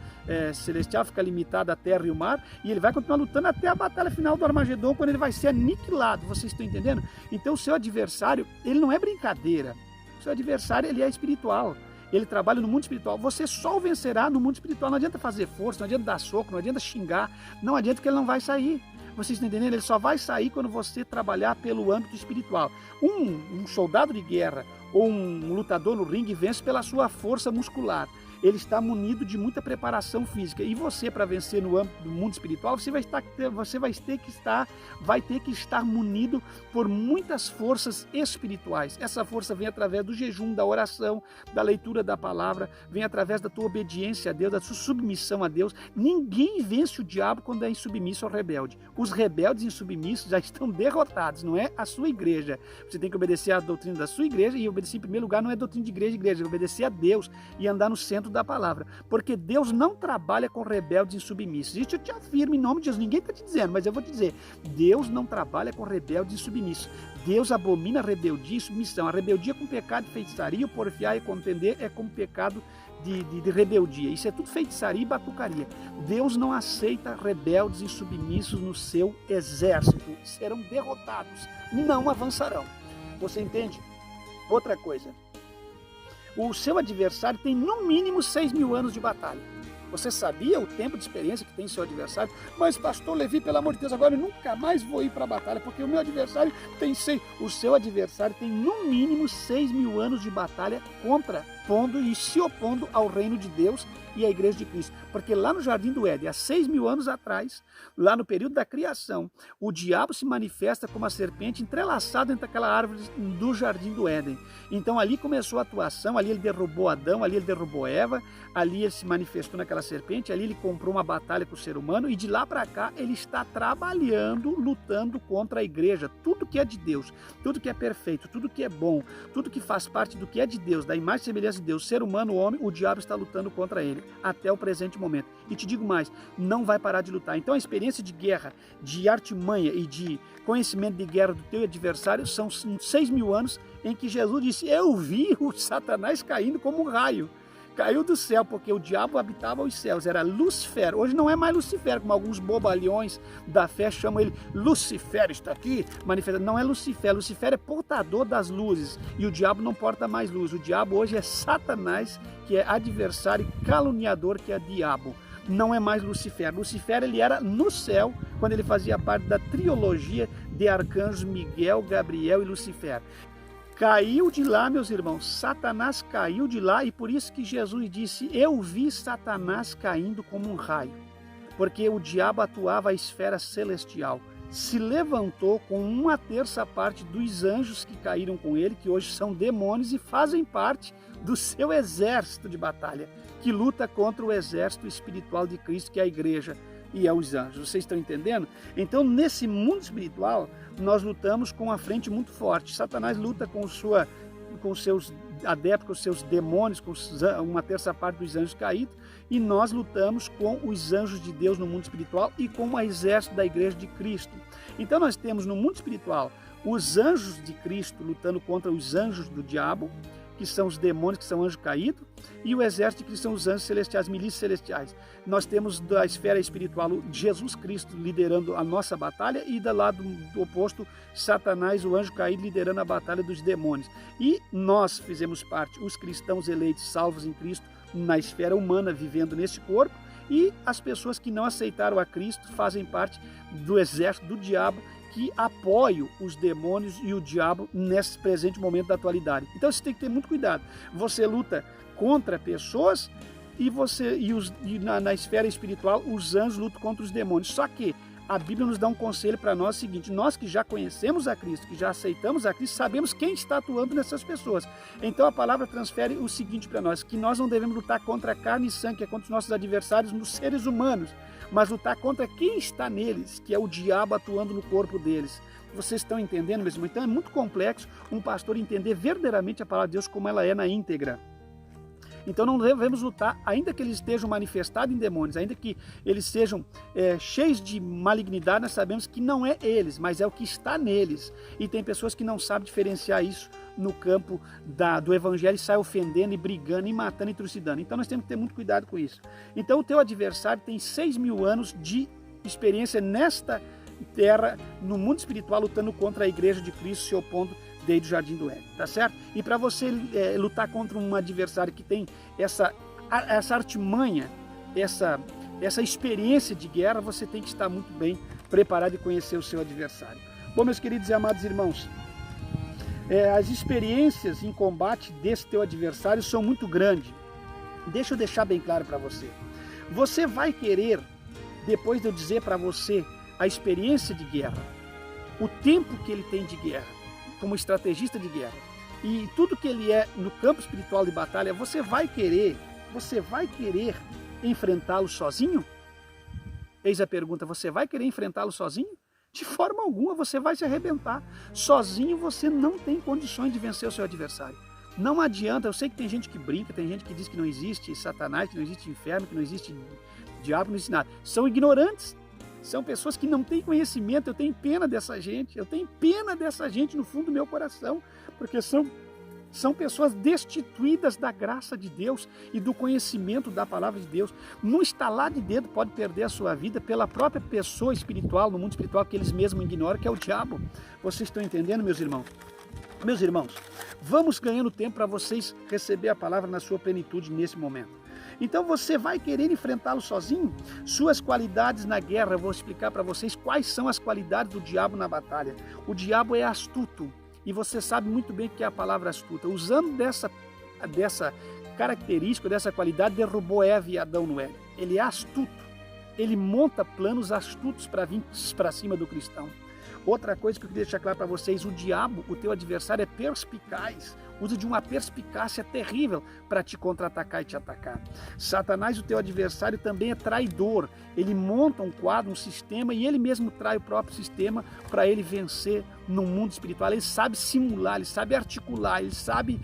Speaker 1: celestial, fica limitado à terra e o mar, e ele vai continuar lutando até a batalha final do Armagedon, quando ele vai ser aniquilado. Vocês estão entendendo? Então o seu adversário, ele não é brincadeira. O seu adversário, ele é espiritual. Ele trabalha no mundo espiritual. Você só o vencerá no mundo espiritual. Não adianta fazer força, não adianta dar soco, não adianta xingar, não adianta, que ele não vai sair. Vocês estão entendendo? Ele só vai sair quando você trabalhar pelo âmbito espiritual. Um soldado de guerra ou um lutador no ringue vence pela sua força muscular. Ele está munido de muita preparação física. E você, para vencer no âmbito do mundo espiritual, vai ter que estar munido por muitas forças espirituais. Essa força vem através do jejum, da oração, da leitura da palavra, vem através da tua obediência a Deus, da sua submissão a Deus. Ninguém vence o diabo quando é insubmisso ou rebelde. Os rebeldes e insubmissos já estão derrotados, não é a sua igreja. Você tem que obedecer à doutrina da sua igreja, e obedecer em primeiro lugar não é doutrina de igreja, é obedecer a Deus e andar no centro da palavra, porque Deus não trabalha com rebeldes e insubmissos. Isso eu te afirmo em nome de Jesus. Ninguém está te dizendo, mas eu vou te dizer: Deus não trabalha com rebeldes e insubmissos. Deus abomina rebeldia e submissão. A rebeldia com pecado de feitiçaria, o porfiar e contender é como pecado de rebeldia. Isso é tudo feitiçaria e batucaria. Deus não aceita rebeldes e submissos no seu exército. Serão derrotados, não avançarão. Você entende? Outra coisa, o seu adversário tem no mínimo 6.000 anos de batalha. Você sabia o tempo de experiência que tem seu adversário? Mas pastor Levi, pelo amor de Deus, agora eu nunca mais vou ir para a batalha, porque o meu adversário tem 6. O seu adversário tem no mínimo 6.000 anos de batalha pondo e se opondo ao reino de Deus e à igreja de Cristo. Porque lá no Jardim do Éden, há 6.000 anos atrás, lá no período da criação, o diabo se manifesta como a serpente entrelaçada entre aquela árvore do Jardim do Éden. Então ali começou a atuação, ali ele derrubou Adão, ali ele derrubou Eva, ali ele se manifestou naquela serpente, ali ele comprou uma batalha com o ser humano, e de lá para cá ele está trabalhando, lutando contra a igreja. Tudo que é de Deus, tudo que é perfeito, tudo que é bom, tudo que faz parte do que é de Deus, da imagem e semelhança de Deus, ser humano, o homem, o diabo está lutando contra ele, até o presente momento. E te digo mais, não vai parar de lutar. Então a experiência de guerra, de artimanha e de conhecimento de guerra do teu adversário são 6.000 anos em que Jesus disse: eu vi o Satanás caindo como um raio. Caiu do céu, porque o diabo habitava os céus, era Lucifer. Hoje não é mais Lucifer, como alguns bobalhões da fé chamam ele. Lucifer está aqui manifestando. Não é Lucifer, Lucifer é portador das luzes, e o diabo não porta mais luz. O diabo hoje é Satanás, que é adversário e caluniador, que é diabo. Não é mais Lucifer. Lucifer, ele era no céu, quando ele fazia parte da trilogia de arcanjos Miguel, Gabriel e Lucifer. Caiu de lá, meus irmãos, Satanás caiu de lá, e por isso que Jesus disse: eu vi Satanás caindo como um raio, porque o diabo atuava a esfera celestial, se levantou com 1/3 dos anjos que caíram com ele, que hoje são demônios e fazem parte do seu exército de batalha, que luta contra o exército espiritual de Cristo, que é a igreja e aos anjos. Vocês estão entendendo? Então, nesse mundo espiritual, nós lutamos com uma frente muito forte. Satanás luta com os seus adeptos com os seus demônios, com uma terça parte dos anjos caídos, e nós lutamos com os anjos de Deus no mundo espiritual e com o exército da igreja de Cristo. Então nós temos no mundo espiritual os anjos de Cristo lutando contra os anjos do diabo, que são os demônios, que são anjos caídos, e o exército de Cristo são os anjos celestiais, milícias celestiais. Nós temos da esfera espiritual Jesus Cristo liderando a nossa batalha, e do lado oposto, Satanás, o anjo caído, liderando a batalha dos demônios. E nós fizemos parte, os cristãos eleitos, salvos em Cristo, na esfera humana, vivendo nesse corpo, e as pessoas que não aceitaram a Cristo fazem parte do exército do diabo, que apoiam os demônios e o diabo nesse presente momento da atualidade. Então você tem que ter muito cuidado. Você luta contra pessoas e na esfera espiritual os anjos lutam contra os demônios. Só que a Bíblia nos dá um conselho para nós seguinte: nós que já conhecemos a Cristo, que já aceitamos a Cristo, sabemos quem está atuando nessas pessoas. Então a palavra transfere o seguinte para nós: que nós não devemos lutar contra a carne e sangue, que é contra os nossos adversários, nos seres humanos, mas lutar contra quem está neles, que é o diabo atuando no corpo deles. Vocês estão entendendo, meus irmãos? Então é muito complexo um pastor entender verdadeiramente a palavra de Deus como ela é na íntegra. Então não devemos lutar, ainda que eles estejam manifestados em demônios, ainda que eles sejam cheios de malignidade, nós sabemos que não é eles, mas é o que está neles. E tem pessoas que não sabem diferenciar isso no campo do evangelho e saem ofendendo e brigando e matando e trucidando. Então nós temos que ter muito cuidado com isso. Então o teu adversário tem 6.000 anos de experiência nesta terra, no mundo espiritual, lutando contra a igreja de Cristo, se opondo desde o Jardim do Éden, tá certo? E para você lutar contra um adversário que tem essa artimanha, essa experiência de guerra, você tem que estar muito bem preparado e conhecer o seu adversário. Bom, meus queridos e amados irmãos, as experiências em combate desse teu adversário são muito grandes. Deixa eu deixar bem claro para você. Você vai querer, depois de eu dizer para você a experiência de guerra, o tempo que ele tem de guerra, como estrategista de guerra, e tudo que ele é no campo espiritual de batalha, você vai querer enfrentá-lo sozinho? Eis a pergunta: você vai querer enfrentá-lo sozinho? De forma alguma, você vai se arrebentar. Sozinho você não tem condições de vencer o seu adversário. Não adianta. Eu sei que tem gente que brinca, tem gente que diz que não existe Satanás, que não existe inferno, que não existe diabo, que não existe nada. São ignorantes. São pessoas que não têm conhecimento. Eu tenho pena dessa gente. Eu tenho pena dessa gente no fundo do meu coração, porque são pessoas destituídas da graça de Deus e do conhecimento da palavra de Deus. Num estalar de dedo pode perder a sua vida pela própria pessoa espiritual, no mundo espiritual, que eles mesmos ignoram, que é o diabo. Vocês estão entendendo, meus irmãos? Meus irmãos, vamos ganhando tempo para vocês receber a palavra na sua plenitude nesse momento. Então você vai querer enfrentá-lo sozinho? Suas qualidades na guerra, eu vou explicar para vocês quais são as qualidades do diabo na batalha. O diabo é astuto, e você sabe muito bem o que é a palavra astuta. Usando dessa característica, dessa qualidade, derrubou Eva e Adão no Éden. Ele é astuto, ele monta planos astutos para vir para cima do cristão. Outra coisa que eu queria deixar claro para vocês: o diabo, o teu adversário, é perspicaz, usa de uma perspicácia terrível para te contra-atacar e te atacar. Satanás, o teu adversário, também é traidor. Ele monta um quadro, um sistema, e ele mesmo trai o próprio sistema para ele vencer no mundo espiritual. Ele sabe simular, ele sabe articular, ele sabe,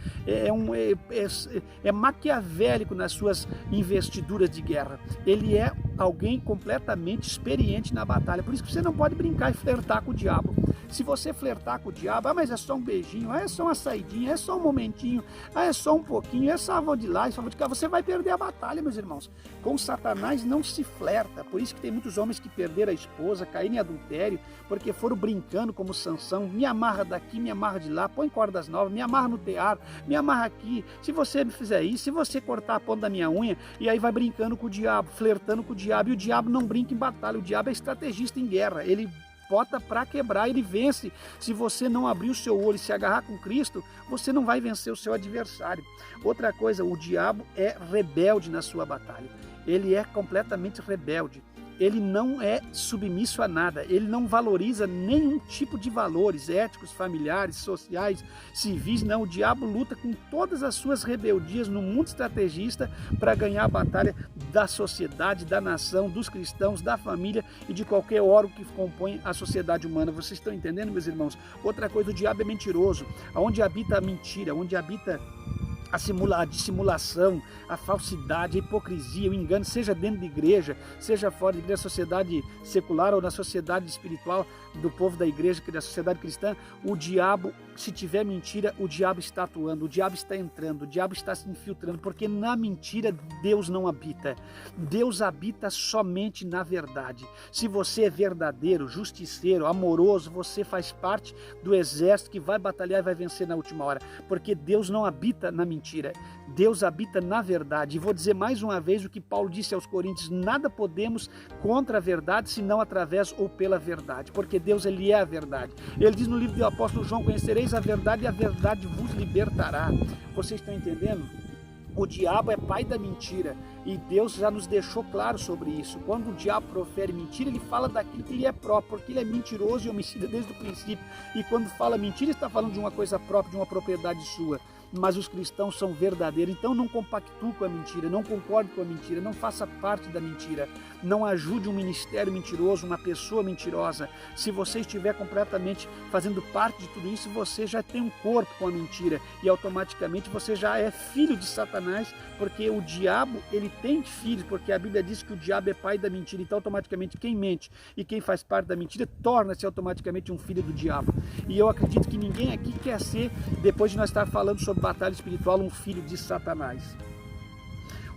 Speaker 1: é maquiavélico nas suas investiduras de guerra. Ele é alguém completamente experiente na batalha. Por isso que você não pode brincar e flertar com o diabo. Se você flertar com o diabo, mas é só um beijinho, é só uma saidinha, é só um momentinho, é só um pouquinho, é só vou de lá, é só vou de cá, você vai perder a batalha, meus irmãos. Com Satanás não se flerta. Por isso que tem muitos homens que perderam a esposa, caíram em adultério, porque foram brincando como Sansão: me amarra daqui, me amarra de lá, põe cordas novas, me amarra no tear, me amarra aqui. Se você me fizer isso, se você cortar a ponta da minha unha, e aí vai brincando com o diabo, flertando com o diabo. E o diabo não brinca em batalha, o diabo é estrategista em guerra. Ele bota para quebrar, ele vence. Se você não abrir o seu olho e se agarrar com Cristo, você não vai vencer o seu adversário. Outra coisa, o diabo é rebelde na sua batalha. Ele é completamente rebelde. Ele não é submisso a nada, ele não valoriza nenhum tipo de valores éticos, familiares, sociais, civis. Não, o diabo luta com todas as suas rebeldias no mundo estrategista para ganhar a batalha da sociedade, da nação, dos cristãos, da família e de qualquer órgão que compõe a sociedade humana. Vocês estão entendendo, meus irmãos? Outra coisa, o diabo é mentiroso. Onde habita a mentira, onde habita a dissimulação, a falsidade, a hipocrisia, o engano, seja dentro da igreja, seja fora da igreja, na sociedade secular ou na sociedade espiritual do povo da igreja, da sociedade cristã, o diabo, se tiver mentira, o diabo está atuando, o diabo está entrando, o diabo está se infiltrando, porque na mentira Deus não habita. Deus habita somente na verdade. Se você é verdadeiro, justiceiro, amoroso, você faz parte do exército que vai batalhar e vai vencer na última hora, porque Deus não habita na mentira, Deus habita na verdade. E vou dizer mais uma vez o que Paulo disse aos Coríntios: nada podemos contra a verdade, senão através ou pela verdade, porque Deus, ele é a verdade. Ele diz no livro do apóstolo João: conhecereis a verdade e a verdade vos libertará. Vocês estão entendendo? O diabo é pai da mentira e Deus já nos deixou claro sobre isso. Quando o diabo profere mentira, ele fala daquilo que lhe é próprio, porque ele é mentiroso e homicida desde o princípio. E quando fala mentira, está falando de uma coisa própria, de uma propriedade sua. Mas os cristãos são verdadeiros, então não compactue com a mentira, não concorde com a mentira, não faça parte da mentira, não ajude um ministério mentiroso, uma pessoa mentirosa. Se você estiver completamente fazendo parte de tudo isso, você já tem um corpo com a mentira e automaticamente você já é filho de Satanás, porque o diabo, ele tem filhos, porque a Bíblia diz que o diabo é pai da mentira, então automaticamente quem mente e quem faz parte da mentira torna-se automaticamente um filho do diabo. E eu acredito que ninguém aqui quer ser, depois de nós estar falando sobre batalha espiritual, um filho de Satanás.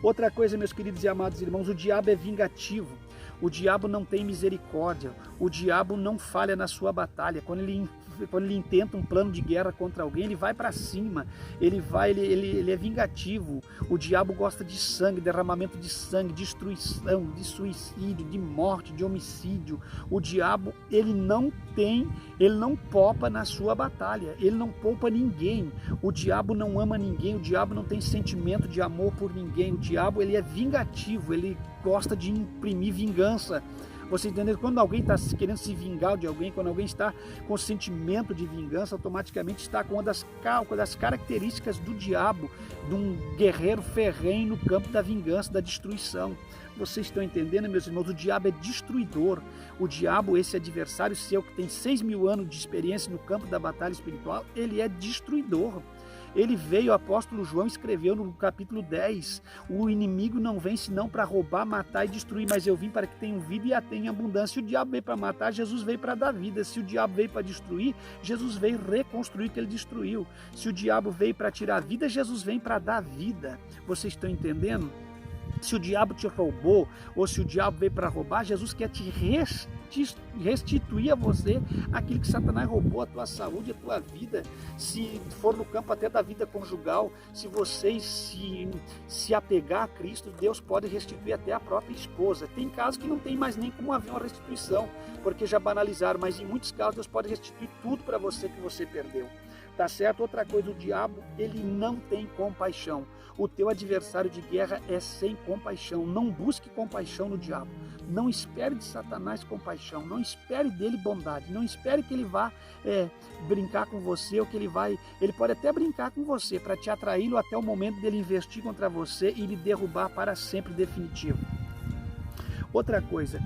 Speaker 1: Outra coisa, meus queridos e amados irmãos, o diabo é vingativo, o diabo não tem misericórdia, o diabo não falha na sua batalha. Quando ele intenta um plano de guerra contra alguém, ele vai para cima, ele é vingativo. O diabo gosta de sangue, derramamento de sangue, destruição, de suicídio, de morte, de homicídio. O diabo, ele não poupa na sua batalha, ele não poupa ninguém. O diabo não ama ninguém, o diabo não tem sentimento de amor por ninguém. O diabo, ele é vingativo, ele gosta de imprimir vingança. Você entendeu? Quando alguém está querendo se vingar de alguém, quando alguém está com sentimento de vingança, automaticamente está com uma das características do diabo, de um guerreiro ferrenho no campo da vingança, da destruição. Vocês estão entendendo, meus irmãos? O diabo é destruidor. O diabo, esse adversário seu que tem 6.000 anos de experiência no campo da batalha espiritual, ele é destruidor. Ele veio, o apóstolo João escreveu no capítulo 10, o inimigo não vem senão para roubar, matar e destruir, mas eu vim para que tenham vida e a tenham em abundância. Se o diabo veio para matar, Jesus veio para dar vida. Se o diabo veio para destruir, Jesus veio reconstruir o que ele destruiu. Se o diabo veio para tirar a vida, Jesus vem para dar vida. Vocês estão entendendo? Se o diabo te roubou, ou se o diabo veio para roubar, Jesus quer te restituir a você aquilo que Satanás roubou, a tua saúde, a tua vida. Se for no campo até da vida conjugal, se você se apegar a Cristo, Deus pode restituir até a própria esposa. Tem casos que não tem mais nem como haver uma restituição, porque já banalizaram, mas em muitos casos Deus pode restituir tudo para você que você perdeu. Tá certo? Outra coisa, o diabo, ele não tem compaixão. O teu adversário de guerra é sem compaixão. Não busque compaixão no diabo. Não espere de Satanás compaixão. Não espere dele bondade. Não espere que ele vá brincar com você, ou que ele pode até brincar com você para te atraí-lo até o momento dele investir contra você e lhe derrubar para sempre definitivo. Outra coisa,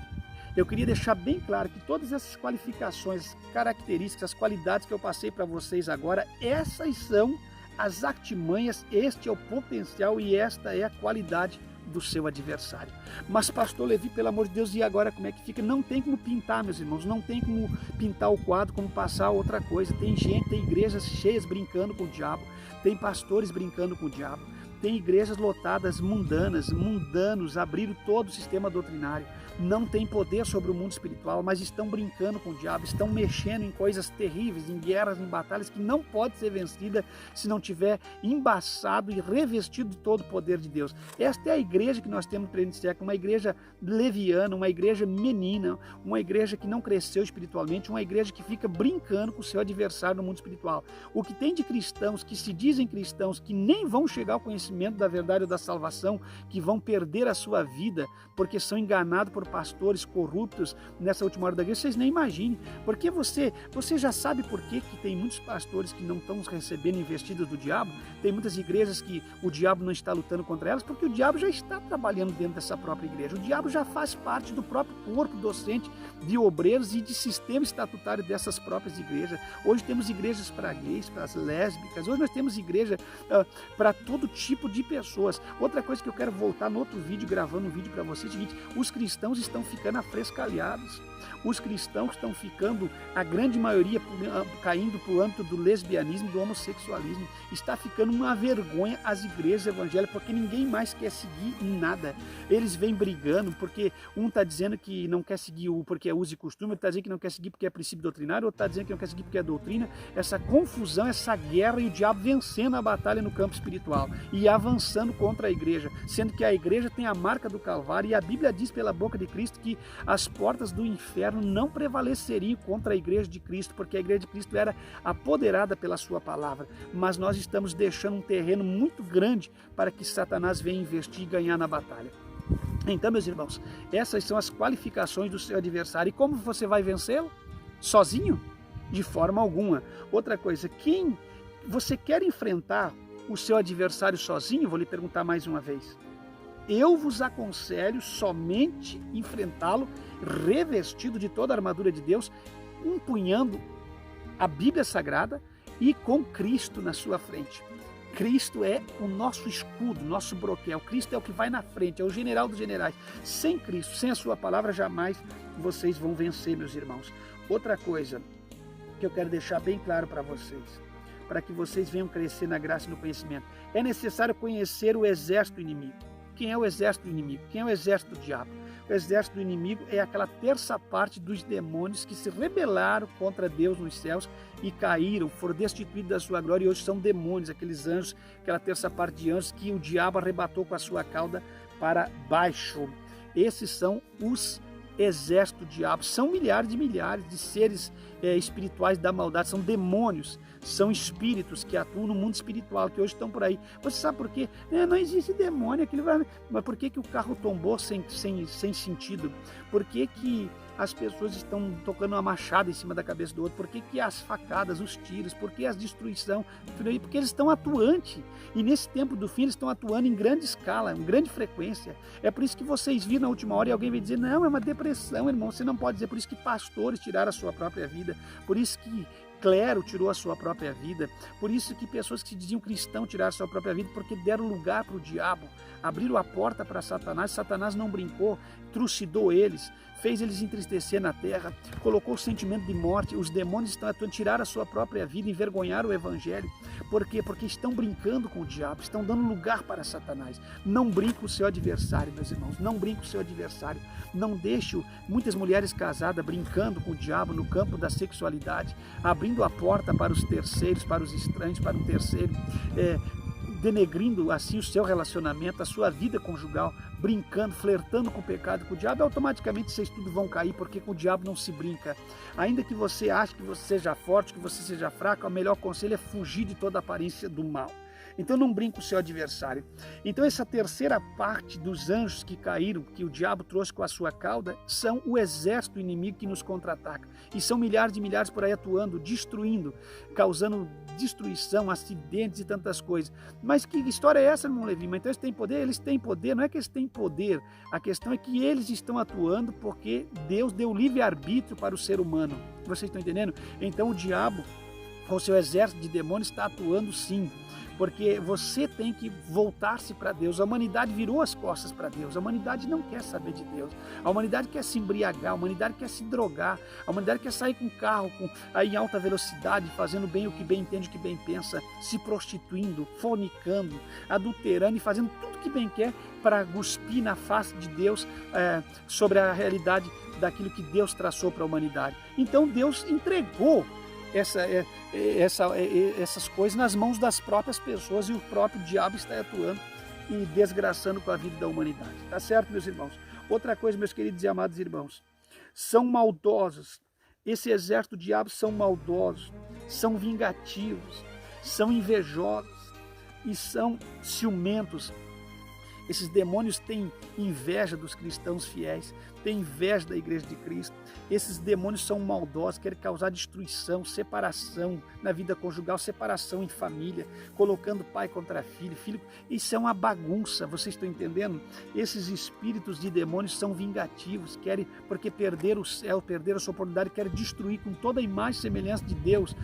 Speaker 1: eu queria deixar bem claro que todas essas qualificações, características, as qualidades que eu passei para vocês agora, essas são as artimanhas, este é o potencial e esta é a qualidade do seu adversário. Mas pastor Levi, pelo amor de Deus, e agora como é que fica? Não tem como pintar, meus irmãos, não tem como pintar o quadro, como passar outra coisa. Tem gente, tem igrejas cheias brincando com o diabo, tem pastores brincando com o diabo, tem igrejas lotadas mundanos, abriram todo o sistema doutrinário, não tem poder sobre o mundo espiritual, mas estão brincando com o diabo, estão mexendo em coisas terríveis, em guerras, em batalhas que não pode ser vencida se não tiver embaçado e revestido de todo o poder de Deus. Esta é a igreja que nós temos para iniciar, uma igreja leviana, uma igreja menina, uma igreja que não cresceu espiritualmente, uma igreja que fica brincando com o seu adversário no mundo espiritual. O que tem de cristãos que se dizem cristãos, que nem vão chegar ao conhecimento conhecimento da verdade ou da salvação, que vão perder a sua vida porque são enganados por pastores corruptos nessa última hora da igreja. Vocês nem imaginem. Porque você já sabe por que tem muitos pastores que não estão recebendo investidas do diabo? Tem muitas igrejas que o diabo não está lutando contra elas, porque o diabo já está trabalhando dentro dessa própria igreja. O diabo já faz parte do próprio corpo docente de obreiros e de sistema estatutário dessas próprias igrejas. Hoje temos igrejas para gays, para as lésbicas, hoje nós temos igreja para todo tipo de pessoas. Outra coisa que eu quero voltar no outro vídeo, gravando um vídeo para vocês, é o seguinte: os cristãos estão ficando afrescalhados. Os cristãos estão ficando, a grande maioria, caindo para o âmbito do lesbianismo, do homossexualismo. Está ficando uma vergonha as igrejas evangélicas, porque ninguém mais quer seguir em nada. Eles vêm brigando, porque um está dizendo que não quer seguir porque é uso e costume, outro está dizendo que não quer seguir porque é princípio doutrinário, outro está dizendo que não quer seguir porque é doutrina. Essa confusão, essa guerra, e o diabo vencendo a batalha no campo espiritual e avançando contra a igreja, sendo que a igreja tem a marca do Calvário, e a Bíblia diz pela boca de Cristo que as portas do inferno não prevaleceriam contra a igreja de Cristo, porque a igreja de Cristo era apoderada pela sua palavra. Mas nós estamos deixando um terreno muito grande para que Satanás venha investir e ganhar na batalha. Então, meus irmãos, essas são as qualificações do seu adversário. E como você vai vencê-lo? Sozinho? De forma alguma. Outra coisa, quem você quer enfrentar o seu adversário sozinho? Vou lhe perguntar mais uma vez. Eu vos aconselho somente enfrentá-lo revestido de toda a armadura de Deus, empunhando a Bíblia Sagrada e com Cristo na sua frente. Cristo é o nosso escudo, nosso broquel. Cristo é o que vai na frente, é o general dos generais. Sem Cristo, sem a sua palavra, jamais vocês vão vencer, meus irmãos. Outra coisa que eu quero deixar bem claro para vocês, para que vocês venham crescer na graça e no conhecimento, é necessário conhecer o exército inimigo. Quem é o exército do inimigo? Quem é o exército do diabo? O exército do inimigo é aquela terça parte dos demônios que se rebelaram contra Deus nos céus e caíram, foram destituídos da sua glória, e hoje são demônios, aqueles anjos, aquela terça parte de anjos que o diabo arrebatou com a sua cauda para baixo. Esses são os exército do diabo. São milhares de seres espirituais da maldade, são demônios, são espíritos que atuam no mundo espiritual, que hoje estão por aí. Você sabe por quê? Não existe demônio, mas por que o carro tombou sem sentido? Por que as pessoas estão tocando uma machada em cima da cabeça do outro? Por que as facadas, os tiros, por que as destruição? Porque eles estão atuantes, e nesse tempo do fim eles estão atuando em grande escala, em grande frequência. É por isso que vocês viram na última hora e alguém vai dizer: não, é uma depressão, irmão. Você não pode dizer. Por isso que pastores tiraram a sua própria vida, por isso que clero tirou a sua própria vida, por isso que pessoas que se diziam cristãos tiraram a sua própria vida, porque deram lugar para o diabo, abriram a porta para Satanás. Satanás não brincou, trucidou eles, fez eles entristecer na terra, colocou o sentimento de morte. Os demônios estão atuando, tiraram a sua própria vida, envergonharam o evangelho. Por quê? Porque estão brincando com o diabo, estão dando lugar para Satanás. Não brinque com o seu adversário, meus irmãos, não brinque com o seu adversário. Não deixe muitas mulheres casadas brincando com o diabo no campo da sexualidade, abrindo a porta para os terceiros, para os estranhos, para um terceiro, denegrindo assim o seu relacionamento, a sua vida conjugal, brincando, flertando com o pecado, com o diabo. Automaticamente vocês tudo vão cair, porque com o diabo não se brinca. Ainda que você ache que você seja forte, que você seja fraco, o melhor conselho é fugir de toda aparência do mal. Então não brinque com o seu adversário. Então essa terceira parte dos anjos que caíram, que o diabo trouxe com a sua cauda, são o exército inimigo que nos contra-ataca. E são milhares de milhares por aí atuando, destruindo, causando destruição, acidentes e tantas coisas. Mas que história é essa, irmão Levi? Mas então eles têm poder? Eles têm poder, não é que eles têm poder. A questão é que eles estão atuando porque Deus deu livre-arbítrio para o ser humano. Vocês estão entendendo? Então o diabo, com o seu exército de demônios, está atuando sim. Porque você tem que voltar-se para Deus. A humanidade virou as costas para Deus. A humanidade não quer saber de Deus. A humanidade quer se embriagar, a humanidade quer se drogar, a humanidade quer sair com um carro em alta velocidade, fazendo bem o que bem entende, o que bem pensa, se prostituindo, fornicando, adulterando e fazendo tudo o que bem quer para cuspir na face de Deus sobre a realidade daquilo que Deus traçou para a humanidade. Então Deus entregou essas coisas nas mãos das próprias pessoas, e o próprio diabo está atuando e desgraçando com a vida da humanidade. Tá certo, meus irmãos? Outra coisa, meus queridos e amados irmãos, são maldosos. Esse exército do diabo são maldosos, são vingativos, são invejosos, e são ciumentos. Esses demônios têm inveja dos cristãos fiéis, têm inveja da igreja de Cristo. Esses demônios são maldosos, querem causar destruição, separação na vida conjugal, separação em família, colocando pai contra filho, filho. Isso é uma bagunça, vocês estão entendendo? Esses espíritos de demônios são vingativos, querem, porque perderam o céu, perderam a sua oportunidade, querem destruir com toda a imagem e semelhança de Deus,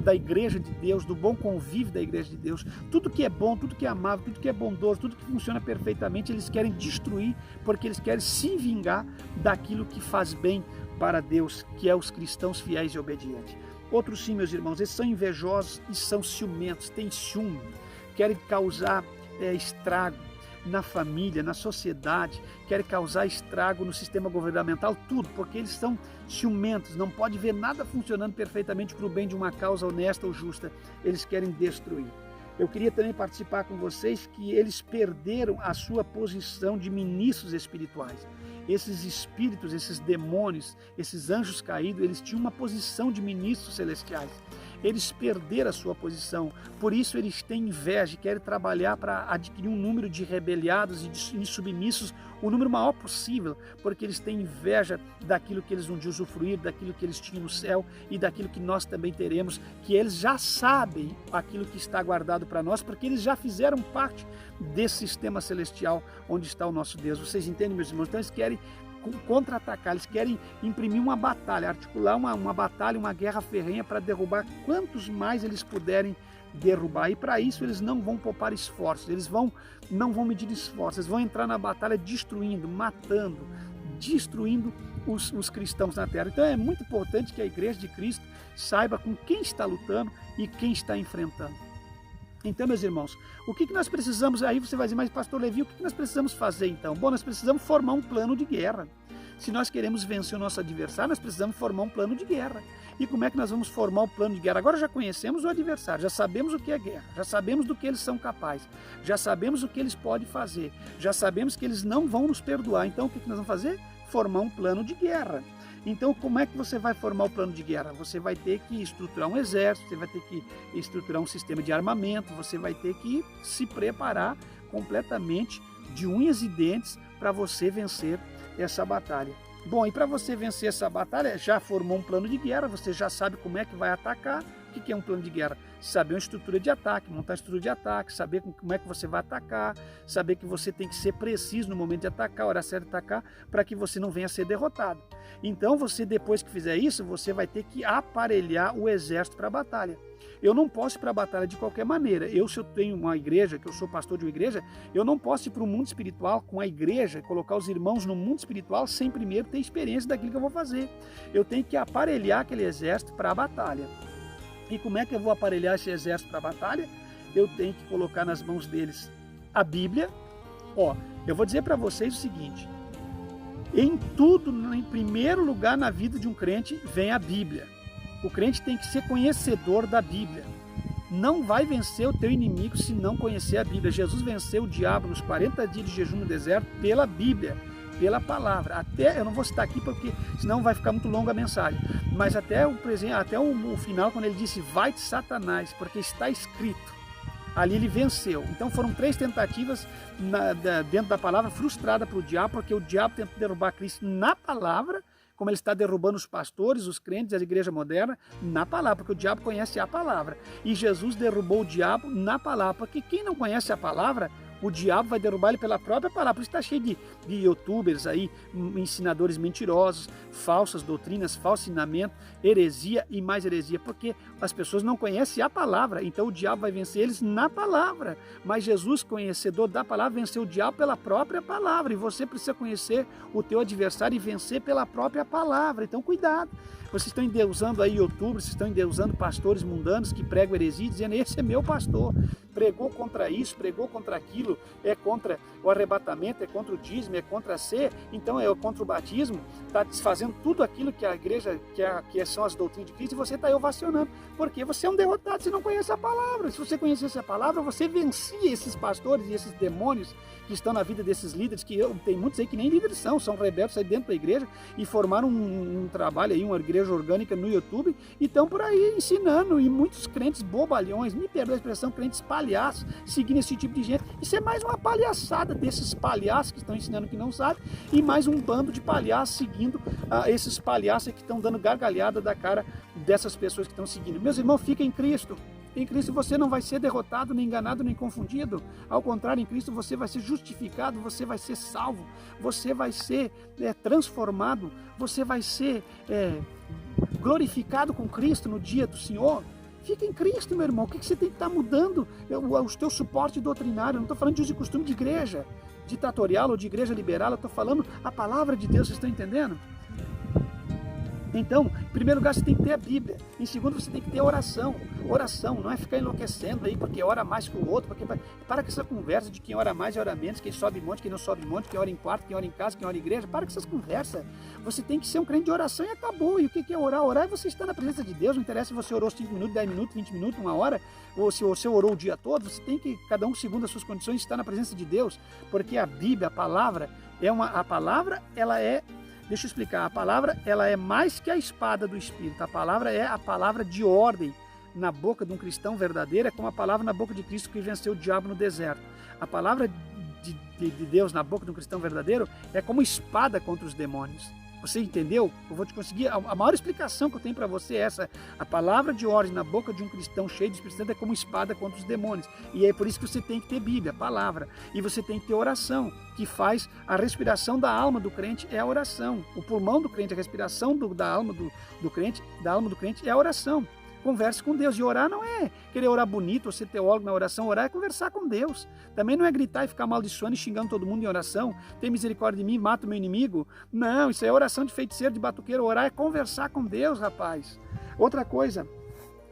Speaker 1: da igreja de Deus, do bom convívio da igreja de Deus. Tudo que é bom, tudo que é amável, tudo que é bondoso, tudo que funciona perfeitamente, eles querem destruir, porque eles querem se vingar daquilo que faz bem para Deus, que é os cristãos fiéis e obedientes. Outros sim, meus irmãos, eles são invejosos e são ciumentos, têm ciúme, querem causar estrago na família, na sociedade, querem causar estrago no sistema governamental, tudo, porque eles são ciumentos, não pode ver nada funcionando perfeitamente para o bem de uma causa honesta ou justa, eles querem destruir. Eu queria também participar com vocês que eles perderam a sua posição de ministros espirituais. Esses espíritos, esses demônios, esses anjos caídos, eles tinham uma posição de ministros celestiais. Eles perderam a sua posição, por isso eles têm inveja, querem trabalhar para adquirir um número de rebeliados e de insubmissos, o número maior possível, porque eles têm inveja daquilo que eles um dia usufruíram, daquilo que eles tinham no céu e daquilo que nós também teremos, que eles já sabem aquilo que está guardado para nós, porque eles já fizeram parte desse sistema celestial onde está o nosso Deus. Vocês entendem, meus irmãos? Então eles querem contra-atacar, eles querem imprimir uma batalha, articular uma batalha, uma guerra ferrenha para derrubar quantos mais eles puderem derrubar. E para isso eles não vão poupar esforços, eles não vão medir esforços, eles vão entrar na batalha destruindo, matando, destruindo os cristãos na terra. Então é muito importante que a igreja de Cristo saiba com quem está lutando e quem está enfrentando. Então, meus irmãos, o que nós precisamos, aí você vai dizer, mas pastor Levi, o que nós precisamos fazer então? Bom, nós precisamos formar um plano de guerra. Se nós queremos vencer o nosso adversário, nós precisamos formar um plano de guerra. E como é que nós vamos formar o plano de guerra? Agora já conhecemos o adversário, já sabemos o que é guerra, já sabemos do que eles são capazes, já sabemos o que eles podem fazer, já sabemos que eles não vão nos perdoar. Então, o que nós vamos fazer? Formar um plano de guerra. Então, como é que você vai formar o plano de guerra? Você vai ter que estruturar um exército, você vai ter que estruturar um sistema de armamento, você vai ter que se preparar completamente de unhas e dentes para você vencer essa batalha. Bom, e para você vencer essa batalha, já formou um plano de guerra, você já sabe como é que vai atacar. O que é um plano de guerra? Saber uma estrutura de ataque, montar uma estrutura de ataque, saber como é que você vai atacar, saber que você tem que ser preciso no momento de atacar, a hora certa de atacar, para que você não venha a ser derrotado. Então, você, depois que fizer isso, você vai ter que aparelhar o exército para a batalha. Eu não posso ir para a batalha de qualquer maneira. Se eu tenho uma igreja, que eu sou pastor de uma igreja, eu não posso ir para o mundo espiritual com a igreja, colocar os irmãos no mundo espiritual sem primeiro ter experiência daquilo que eu vou fazer. Eu tenho que aparelhar aquele exército para a batalha. E como é que eu vou aparelhar esse exército para a batalha? Eu tenho que colocar nas mãos deles a Bíblia. Eu vou dizer para vocês o seguinte: em tudo, em primeiro lugar na vida de um crente, vem a Bíblia. O crente tem que ser conhecedor da Bíblia. Não vai vencer o teu inimigo se não conhecer a Bíblia. Jesus venceu o diabo nos 40 dias de jejum no deserto pela Bíblia, pela palavra. Até, eu não vou citar aqui porque senão vai ficar muito longa a mensagem, mas até o final, quando ele disse, vai-te Satanás, porque está escrito. Ali ele venceu. Então foram 3 tentativas dentro da palavra, frustrada para o diabo, porque o diabo tenta derrubar Cristo na palavra, como ele está derrubando os pastores, os crentes, a igreja moderna, na palavra, porque o diabo conhece a palavra. E Jesus derrubou o diabo na palavra, porque quem não conhece a palavra, o diabo vai derrubar ele pela própria palavra. Por isso está cheio de youtubers aí, ensinadores mentirosos, falsas doutrinas, falso ensinamento, heresia e mais heresia, porque as pessoas não conhecem a palavra, então o diabo vai vencer eles na palavra. Mas Jesus, conhecedor da palavra, venceu o diabo pela própria palavra, e você precisa conhecer o teu adversário e vencer pela própria palavra. Então cuidado, vocês estão endeusando aí youtubers, vocês estão endeusando pastores mundanos que pregam heresia, dizendo, esse é meu pastor, pregou contra isso, pregou contra aquilo, é contra o arrebatamento, é contra o dízimo, é contra a ceia, então é contra o batismo, está desfazendo tudo aquilo que a igreja, que são as doutrinas de Cristo, e você está aí ovacionando, porque você é um derrotado, você não conhece a palavra. Se você conhecesse a palavra, você vencia esses pastores e esses demônios que estão na vida desses líderes, que tem muitos aí que nem líderes são rebeldes aí dentro da igreja e formaram um trabalho aí, uma igreja orgânica no YouTube, e estão por aí ensinando, e muitos crentes bobalhões, me perdoa a expressão, crentes palhaços, palhaços seguindo esse tipo de gente. Isso é mais uma palhaçada desses palhaços que estão ensinando que não sabe, e mais um bando de palhaços seguindo esses palhaços que estão dando gargalhada da cara dessas pessoas que estão seguindo. Meus irmãos, fiquem em Cristo. Em Cristo você não vai ser derrotado, nem enganado, nem confundido. Ao contrário, em Cristo você vai ser justificado, você vai ser salvo, você vai ser transformado, você vai ser glorificado com Cristo no dia do Senhor. Fica em Cristo, meu irmão. O que você tem que estar mudando? O teu suporte doutrinário. Eu não estou falando de uso e costume de igreja ditatorial ou de igreja liberal. Eu estou falando a palavra de Deus. Vocês estão entendendo? Então, em primeiro lugar, você tem que ter a Bíblia. Em segundo, você tem que ter oração. Oração, não é ficar enlouquecendo aí porque ora mais que o outro. Para com essa conversa de quem ora mais e ora menos, quem sobe monte, quem não sobe monte, quem ora em quarto, quem ora em casa, quem ora em igreja. Para com essas conversas. Você tem que ser um crente de oração e acabou. E o que é orar? Orar é você estar na presença de Deus. Não interessa se você orou 5 minutos, 10 minutos, 20 minutos, 1 hora, ou se você orou o dia todo. Você tem que, cada um segundo as suas condições, estar na presença de Deus. Porque a Bíblia, a palavra, ela é... Deixa eu explicar, a palavra ela é mais que a espada do Espírito, a palavra é a palavra de ordem na boca de um cristão verdadeiro, é como a palavra na boca de Cristo que venceu o diabo no deserto. A palavra de Deus na boca de um cristão verdadeiro é como espada contra os demônios. Você entendeu? Eu vou te conseguir. A maior explicação que eu tenho para você é essa. A palavra de ordem na boca de um cristão cheio do Espírito Santo é como espada contra os demônios. E é por isso que você tem que ter Bíblia, palavra. E você tem que ter oração, que faz a respiração da alma do crente é a oração. O pulmão do crente, a respiração da alma do crente é a oração. Converse com Deus. E orar não é querer orar bonito ou ser teólogo na oração. Orar é conversar com Deus. Também não é gritar e ficar amaldiçoando e xingando todo mundo em oração. Tem misericórdia de mim, mata o meu inimigo. Não, isso é oração de feiticeiro, de batuqueiro. Orar é conversar com Deus, rapaz. Outra coisa.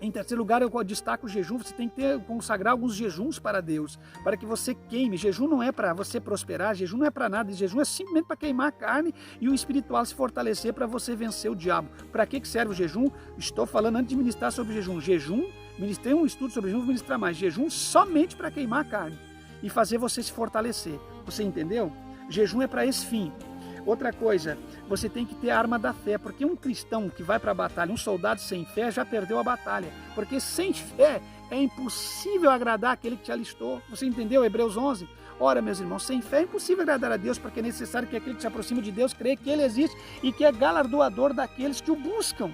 Speaker 1: Em terceiro lugar, eu destaco o jejum. Você tem que consagrar alguns jejuns para Deus, para que você queime. Jejum não é para você prosperar, jejum não é para nada. Jejum é simplesmente para queimar a carne e o espiritual se fortalecer para você vencer o diabo. Para que serve o jejum? Estou falando antes de ministrar sobre jejum. Jejum, ministrei um estudo sobre jejum, vou ministrar mais. Jejum somente para queimar a carne e fazer você se fortalecer. Você entendeu? Jejum é para esse fim. Outra coisa, você tem que ter a arma da fé, porque um cristão que vai para a batalha, um soldado sem fé, já perdeu a batalha. Porque sem fé é impossível agradar aquele que te alistou. Você entendeu? Hebreus 11. Ora, meus irmãos, sem fé é impossível agradar a Deus, porque é necessário que aquele que se aproxima de Deus creia que Ele existe e que é galardoador daqueles que o buscam.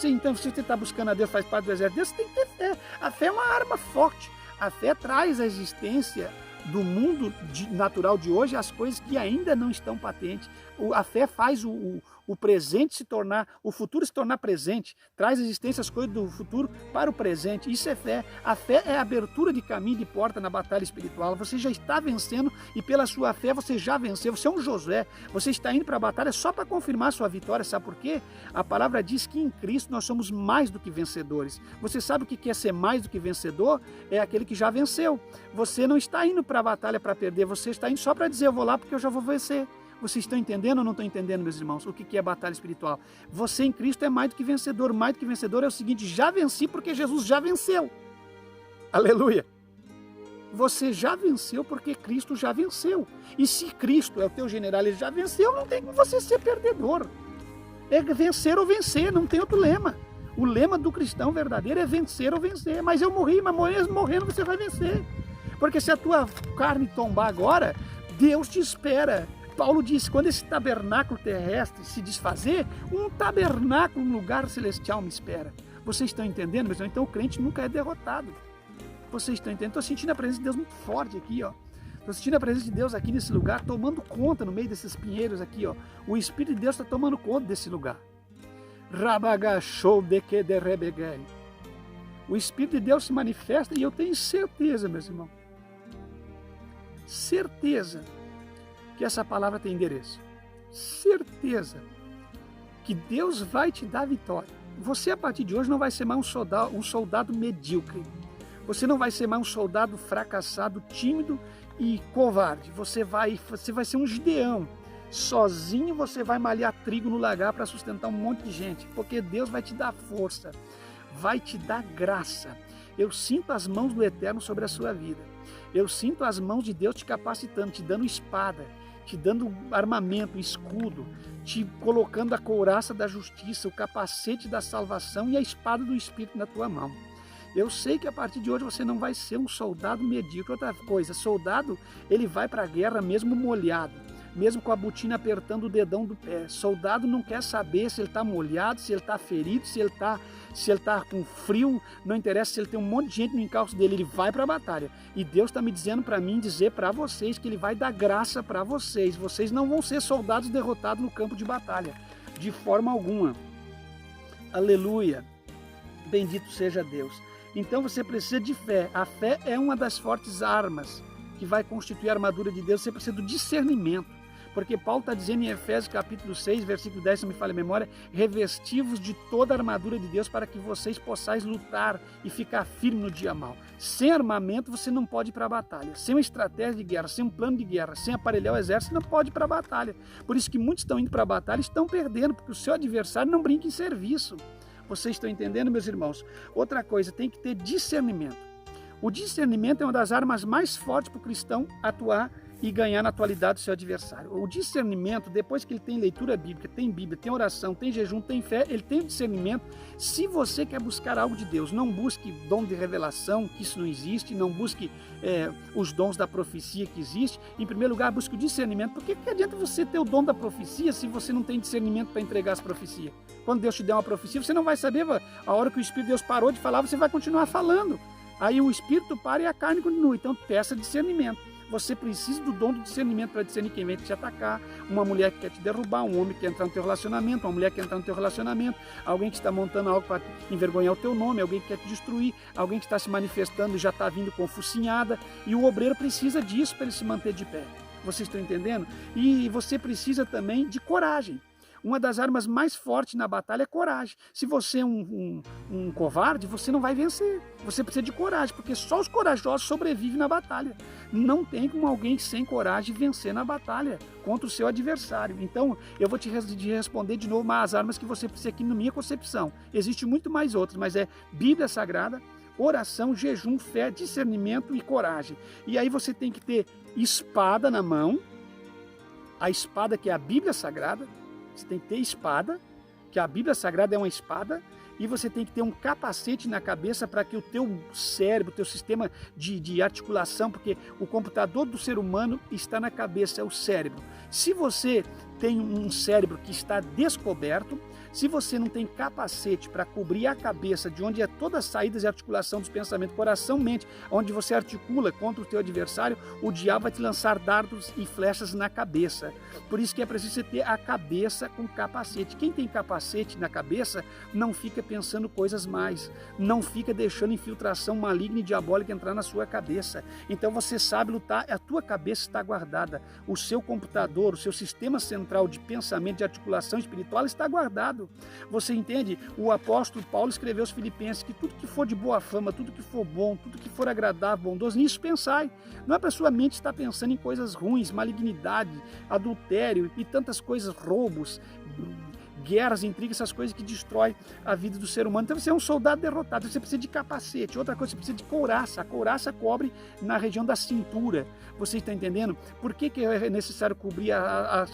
Speaker 1: Então, se você está buscando a Deus, faz parte do exército de Deus, você tem que ter fé. A fé é uma arma forte. A fé traz a existência do mundo natural de hoje as coisas que ainda não estão patentes. A fé faz o presente se tornar, o futuro se tornar presente, traz à existência as coisas do futuro para o presente. Isso é fé. A fé é a abertura de caminho, de porta na batalha espiritual. Você já está vencendo e pela sua fé você já venceu. Você é um Josué. Você está indo para a batalha só para confirmar a sua vitória. Sabe por quê? A palavra diz que em Cristo nós somos mais do que vencedores. Você sabe o que é ser mais do que vencedor? É aquele que já venceu. Você não está indo para a batalha para perder, você está indo só para dizer eu vou lá porque eu já vou vencer. Vocês estão entendendo ou não estão entendendo, meus irmãos? O que é batalha espiritual? Você em Cristo é mais do que vencedor. Mais do que vencedor é o seguinte: já venci porque Jesus já venceu. Aleluia! Você já venceu porque Cristo já venceu. E se Cristo é o teu general, ele já venceu, não tem como você ser perdedor. É vencer ou vencer, não tem outro lema. O lema do cristão verdadeiro é vencer ou vencer. Mas eu morri, mas mesmo morrendo você vai vencer. Porque se a tua carne tombar agora, Deus te espera. Paulo disse, quando esse tabernáculo terrestre se desfazer, um tabernáculo, um lugar celestial me espera. Vocês estão entendendo, meus irmãos? Então o crente nunca é derrotado. Vocês estão entendendo? Estou sentindo a presença de Deus muito forte aqui, ó. Estou sentindo a presença de Deus aqui nesse lugar, tomando conta no meio desses pinheiros aqui, ó. O Espírito de Deus está tomando conta desse lugar. Rabagachou de que de rebegai. O Espírito de Deus se manifesta e eu tenho certeza, meus irmãos, certeza que essa palavra tem endereço. Certeza que Deus vai te dar vitória. Você, a partir de hoje, não vai ser mais um soldado medíocre. Você não vai ser mais um soldado fracassado, tímido e covarde. Você vai ser um Gideão. Sozinho você vai malhar trigo no lagar para sustentar um monte de gente. Porque Deus vai te dar força, vai te dar graça. Eu sinto as mãos do Eterno sobre a sua vida. Eu sinto as mãos de Deus te capacitando, te dando espada, te dando armamento, escudo, te colocando a couraça da justiça, o capacete da salvação e a espada do Espírito na tua mão. Eu sei que a partir de hoje você não vai ser um soldado medíocre. Outra coisa, soldado, ele vai para a guerra mesmo molhado, mesmo com a botina apertando o dedão do pé. Soldado não quer saber se ele está molhado, se ele está ferido, se ele está com frio, não interessa se ele tem um monte de gente no encalço dele, ele vai para a batalha. E Deus está me dizendo para mim, dizer para vocês que Ele vai dar graça para vocês. Vocês não vão ser soldados derrotados no campo de batalha, de forma alguma. Aleluia, bendito seja Deus. Então você precisa de fé. A fé é uma das fortes armas que vai constituir a armadura de Deus. Você precisa do discernimento. Porque Paulo está dizendo em Efésios capítulo 6, versículo 10, se não me falha a memória, revestivos de toda a armadura de Deus para que vocês possais lutar e ficar firme no dia mau. Sem armamento você não pode ir para a batalha. Sem uma estratégia de guerra, sem um plano de guerra, sem aparelhar o exército, não pode ir para a batalha. Por isso que muitos estão indo para a batalha e estão perdendo, porque o seu adversário não brinca em serviço. Vocês estão entendendo, meus irmãos? Outra coisa, tem que ter discernimento. O discernimento é uma das armas mais fortes para o cristão atuar e ganhar na atualidade do seu adversário. O discernimento, depois que ele tem leitura bíblica, tem Bíblia, tem oração, tem jejum, tem fé, ele tem o discernimento. Se você quer buscar algo de Deus, não busque dom de revelação, que isso não existe, não busque os dons da profecia que existe. Em primeiro lugar, busque o discernimento. Porque que adianta você ter o dom da profecia se você não tem discernimento para entregar as profecias? Quando Deus te der uma profecia, você não vai saber, a hora que o Espírito de Deus parou de falar, você vai continuar falando. Aí o Espírito para e a carne continua. Então peça discernimento. Você precisa do dom do discernimento para discernir quem vem te atacar, uma mulher que quer te derrubar, um homem que quer entrar no teu relacionamento, uma mulher que quer entrar no teu relacionamento, alguém que está montando algo para envergonhar o teu nome, alguém que quer te destruir, alguém que está se manifestando e já está vindo com focinhada, e o obreiro precisa disso para ele se manter de pé. Vocês estão entendendo? E você precisa também de coragem. Uma das armas mais fortes na batalha é coragem. Se você é um covarde, você não vai vencer. Você precisa de coragem, porque só os corajosos sobrevivem na batalha. Não tem como alguém sem coragem vencer na batalha contra o seu adversário. Então, eu vou te responder de novo as armas que você precisa aqui na minha concepção. Existe muito mais outras, mas é Bíblia Sagrada, oração, jejum, fé, discernimento e coragem. E aí você tem que ter espada na mão, a espada que é a Bíblia Sagrada. Você tem que ter espada, que a Bíblia Sagrada é uma espada, e você tem que ter um capacete na cabeça para que o teu cérebro, o teu sistema de articulação, porque o computador do ser humano está na cabeça, é o cérebro. Se você tem um cérebro que está descoberto, se você não tem capacete para cobrir a cabeça, de onde é todas as saídas e articulação dos pensamentos, coração, mente, onde você articula contra o teu adversário, o diabo vai te lançar dardos e flechas na cabeça. Por isso que é preciso você ter a cabeça com capacete. Quem tem capacete na cabeça não fica pensando coisas mais, não fica deixando infiltração maligna e diabólica entrar na sua cabeça. Então você sabe lutar, a tua cabeça está guardada, o seu computador, o seu sistema central de pensamento, de articulação espiritual está guardado. Você entende? O apóstolo Paulo escreveu aos Filipenses que tudo que for de boa fama, tudo que for bom, tudo que for agradável, bondoso, nisso pensai. Não é para sua mente estar pensando em coisas ruins, malignidade, adultério e tantas coisas, roubos, guerras, intrigas, essas coisas que destroem a vida do ser humano. Então você é um soldado derrotado, você precisa de capacete. Outra coisa, você precisa de couraça. A couraça cobre na região da cintura. Você está entendendo? Por que é necessário cobrir a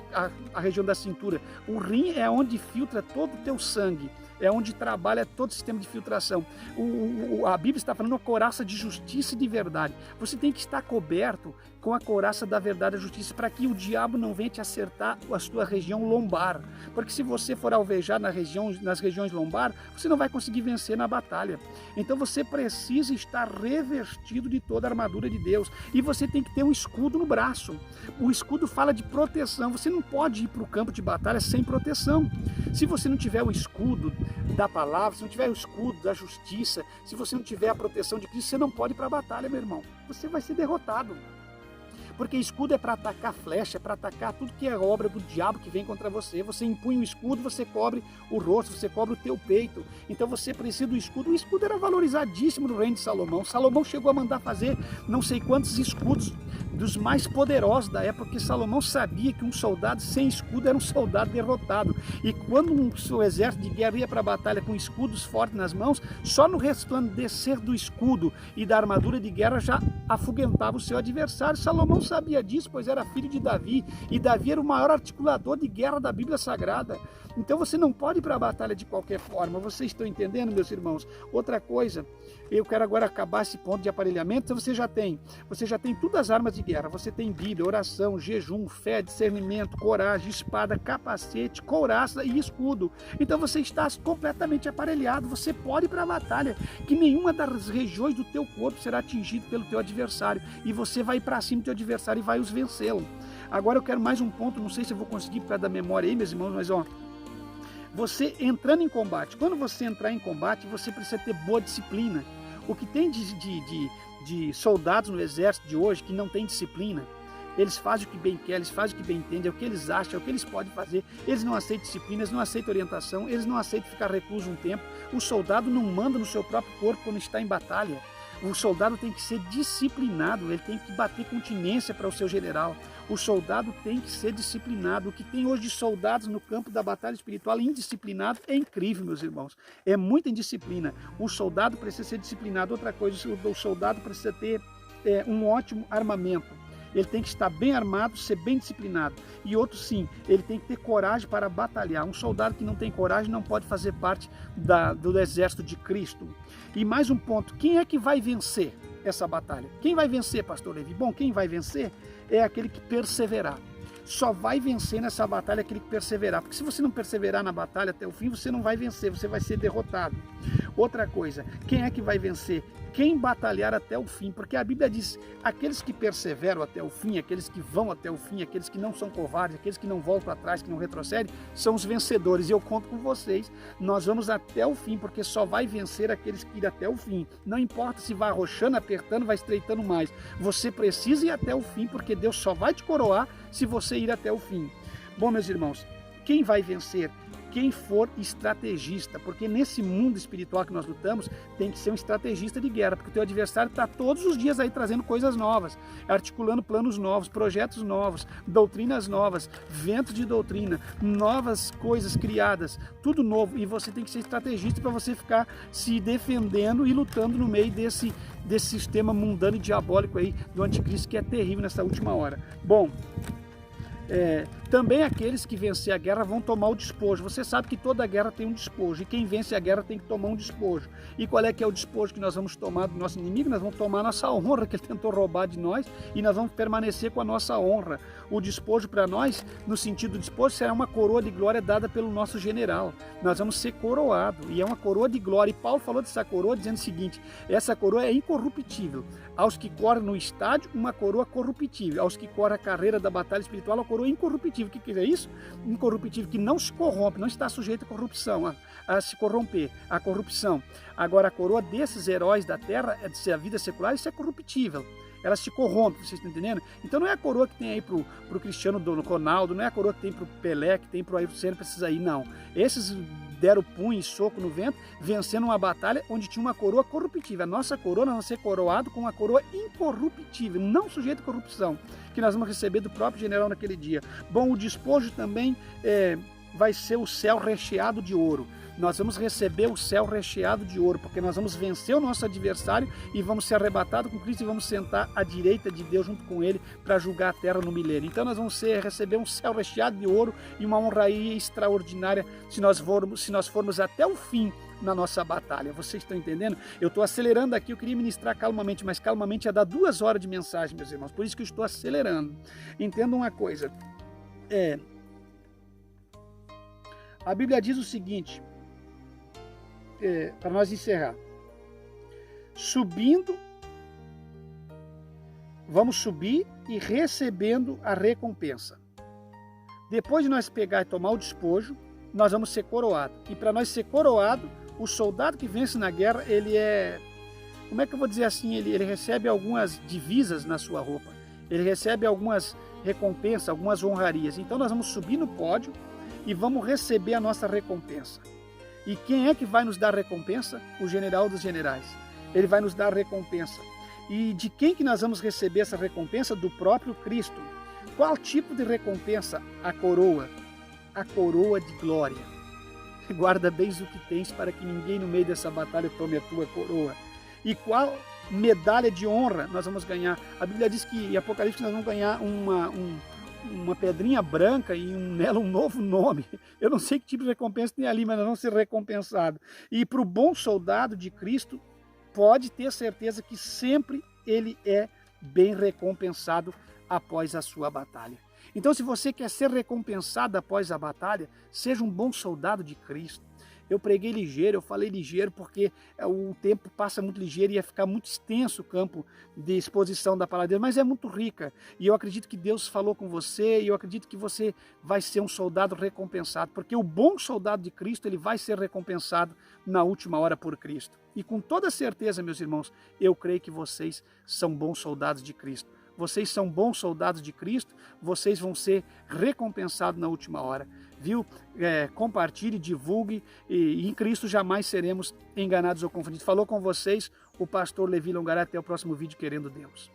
Speaker 1: região da cintura? O rim é onde filtra todo o teu sangue. É onde trabalha todo o sistema de filtração. A Bíblia está falando uma couraça de justiça e de verdade. Você tem que estar coberto com a couraça da verdade e da justiça para que o diabo não venha te acertar a sua região lombar. Porque se você for alvejar nas regiões lombar, você não vai conseguir vencer na batalha. Então você precisa estar revestido de toda a armadura de Deus. E você tem que ter um escudo no braço. O escudo fala de proteção. Você não pode ir para o campo de batalha sem proteção. Se você não tiver o escudo da palavra, se não tiver o escudo da justiça, se você não tiver a proteção de Cristo, você não pode ir para a batalha, meu irmão. Você vai ser derrotado. Porque escudo é para atacar flecha, é para atacar tudo que é obra do diabo que vem contra você. Você empunha o escudo, você cobre o rosto, você cobre o teu peito. Então você precisa do escudo. O escudo era valorizadíssimo no reino de Salomão. Salomão chegou a mandar fazer não sei quantos escudos dos mais poderosos da época, porque Salomão sabia que um soldado sem escudo era um soldado derrotado. E quando o exército de guerra ia para a batalha com escudos fortes nas mãos, só no resplandecer do escudo e da armadura de guerra já afugentava o seu adversário. Salomão sabia disso, pois era filho de Davi, e Davi era o maior articulador de guerra da Bíblia Sagrada. Então você não pode ir para a batalha de qualquer forma. Vocês estão entendendo, meus irmãos? Outra coisa, eu quero agora acabar esse ponto de aparelhamento. Então você já tem todas as armas de guerra. Você tem Bíblia, oração, jejum, fé, discernimento, coragem, espada, capacete, couraça e escudo. Então você está completamente aparelhado. Você pode ir para a batalha, que nenhuma das regiões do teu corpo será atingida pelo teu adversário, e você vai para cima do teu adversário e vai os vencê-lo. Agora eu quero mais um ponto, não sei se eu vou conseguir por causa da memória aí, meus irmãos, mas ó, você entrando em combate, quando você entrar em combate, você precisa ter boa disciplina. O que tem de soldados no exército de hoje que não tem disciplina, eles fazem o que bem querem, eles fazem o que bem entendem, é o que eles acham, é o que eles podem fazer, eles não aceitam disciplina, eles não aceitam orientação, eles não aceitam ficar recluso um tempo. O soldado não manda no seu próprio corpo quando está em batalha. O soldado tem que ser disciplinado, ele tem que bater continência para o seu general. O soldado tem que ser disciplinado. O que tem hoje de soldados no campo da batalha espiritual indisciplinado é incrível, meus irmãos. É muita indisciplina. O soldado precisa ser disciplinado. Outra coisa, o soldado precisa ter um ótimo armamento. Ele tem que estar bem armado, ser bem disciplinado. E outro sim, ele tem que ter coragem para batalhar. Um soldado que não tem coragem não pode fazer parte do exército de Cristo. E mais um ponto, quem é que vai vencer essa batalha? Quem vai vencer, pastor Levi? Bom, quem vai vencer é aquele que perseverar. Só vai vencer nessa batalha aquele que perseverar. Porque se você não perseverar na batalha até o fim, você não vai vencer, você vai ser derrotado. Outra coisa, quem é que vai vencer? Quem batalhar até o fim, porque a Bíblia diz, aqueles que perseveram até o fim, aqueles que vão até o fim, aqueles que não são covardes, aqueles que não voltam atrás, que não retrocedem, são os vencedores. E eu conto com vocês, nós vamos até o fim, porque só vai vencer aqueles que ir até o fim. Não importa se vai arrochando, apertando, vai estreitando mais. Você precisa ir até o fim, porque Deus só vai te coroar se você ir até o fim. Bom, meus irmãos, quem vai vencer? Quem for estrategista, porque nesse mundo espiritual que nós lutamos, tem que ser um estrategista de guerra, porque o teu adversário está todos os dias aí trazendo coisas novas, articulando planos novos, projetos novos, doutrinas novas, ventos de doutrina, novas coisas criadas, tudo novo, e você tem que ser estrategista para você ficar se defendendo e lutando no meio desse sistema mundano e diabólico aí do anticristo, que é terrível nessa última hora. Bom, também aqueles que vencer a guerra vão tomar o despojo. Você sabe que toda guerra tem um despojo, e quem vence a guerra tem que tomar um despojo. E qual é que é o despojo que nós vamos tomar do nosso inimigo? Nós vamos tomar a nossa honra, que ele tentou roubar de nós, e nós vamos permanecer com a nossa honra. O despojo para nós, no sentido do despojo, será uma coroa de glória dada pelo nosso general. Nós vamos ser coroados, e é uma coroa de glória. E Paulo falou dessa coroa dizendo o seguinte, essa coroa é incorruptível. Aos que correm no estádio, uma coroa corruptível. Aos que correm a carreira da batalha espiritual, uma coroa incorruptível. O que é isso? Incorruptível, que não se corrompe, não está sujeito à corrupção, a se corromper, a corrupção. Agora, a coroa desses heróis da terra, a vida secular, isso é corruptível. Ela se corrompe, vocês estão entendendo? Então não é a coroa que tem aí pro Cristiano Ronaldo, não é a coroa que tem pro Pelé, que tem pro Ayrton Senna, esses aí, não. Esses deram punho e soco no vento, vencendo uma batalha onde tinha uma coroa corruptível. A nossa coroa, nós vamos ser coroados com uma coroa incorruptível, não sujeita à corrupção, que nós vamos receber do próprio general naquele dia. Bom, o despojo também vai ser o céu recheado de ouro. Nós vamos receber o céu recheado de ouro, porque nós vamos vencer o nosso adversário e vamos ser arrebatados com Cristo e vamos sentar à direita de Deus junto com Ele para julgar a terra no milênio. Então nós vamos receber um céu recheado de ouro e uma honraria extraordinária se nós formos até o fim na nossa batalha. Vocês estão entendendo? Eu estou acelerando aqui, eu queria ministrar calmamente, mas calmamente ia dar 2 horas de mensagem, meus irmãos, por isso que eu estou acelerando. Entendam uma coisa, a Bíblia diz o seguinte, para nós encerrar, vamos subir e recebendo a recompensa. Depois de nós pegar e tomar o despojo, nós vamos ser coroados. E para nós ser coroado, o soldado que vence na guerra, ele como é que eu vou dizer assim, ele recebe algumas divisas na sua roupa, ele recebe algumas recompensas, algumas honrarias. Então nós vamos subir no pódio e vamos receber a nossa recompensa. E quem é que vai nos dar recompensa? O general dos generais. Ele vai nos dar recompensa. E de quem que nós vamos receber essa recompensa? Do próprio Cristo. Qual tipo de recompensa? A coroa de glória. Guarda bens o que tens, para que ninguém no meio dessa batalha tome a tua coroa. E qual medalha de honra nós vamos ganhar? A Bíblia diz que em Apocalipse nós vamos ganhar uma pedrinha branca e nela um novo nome. Eu não sei que tipo de recompensa tem ali, mas nós vamos ser recompensados. E para o bom soldado de Cristo, pode ter certeza que sempre ele é bem recompensado após a sua batalha. Então, se você quer ser recompensado após a batalha, seja um bom soldado de Cristo. Eu preguei ligeiro, eu falei ligeiro porque o tempo passa muito ligeiro e ia ficar muito extenso o campo de exposição da palavra de Deus, mas é muito rica. E eu acredito que Deus falou com você e eu acredito que você vai ser um soldado recompensado, porque o bom soldado de Cristo, ele vai ser recompensado na última hora por Cristo. E com toda certeza, meus irmãos, eu creio que vocês são bons soldados de Cristo. Vocês são bons soldados de Cristo, vocês vão ser recompensados na última hora. Viu? Compartilhe, divulgue, e em Cristo jamais seremos enganados ou confundidos. Falou com vocês o pastor Levi Longará. Até o próximo vídeo, querendo Deus.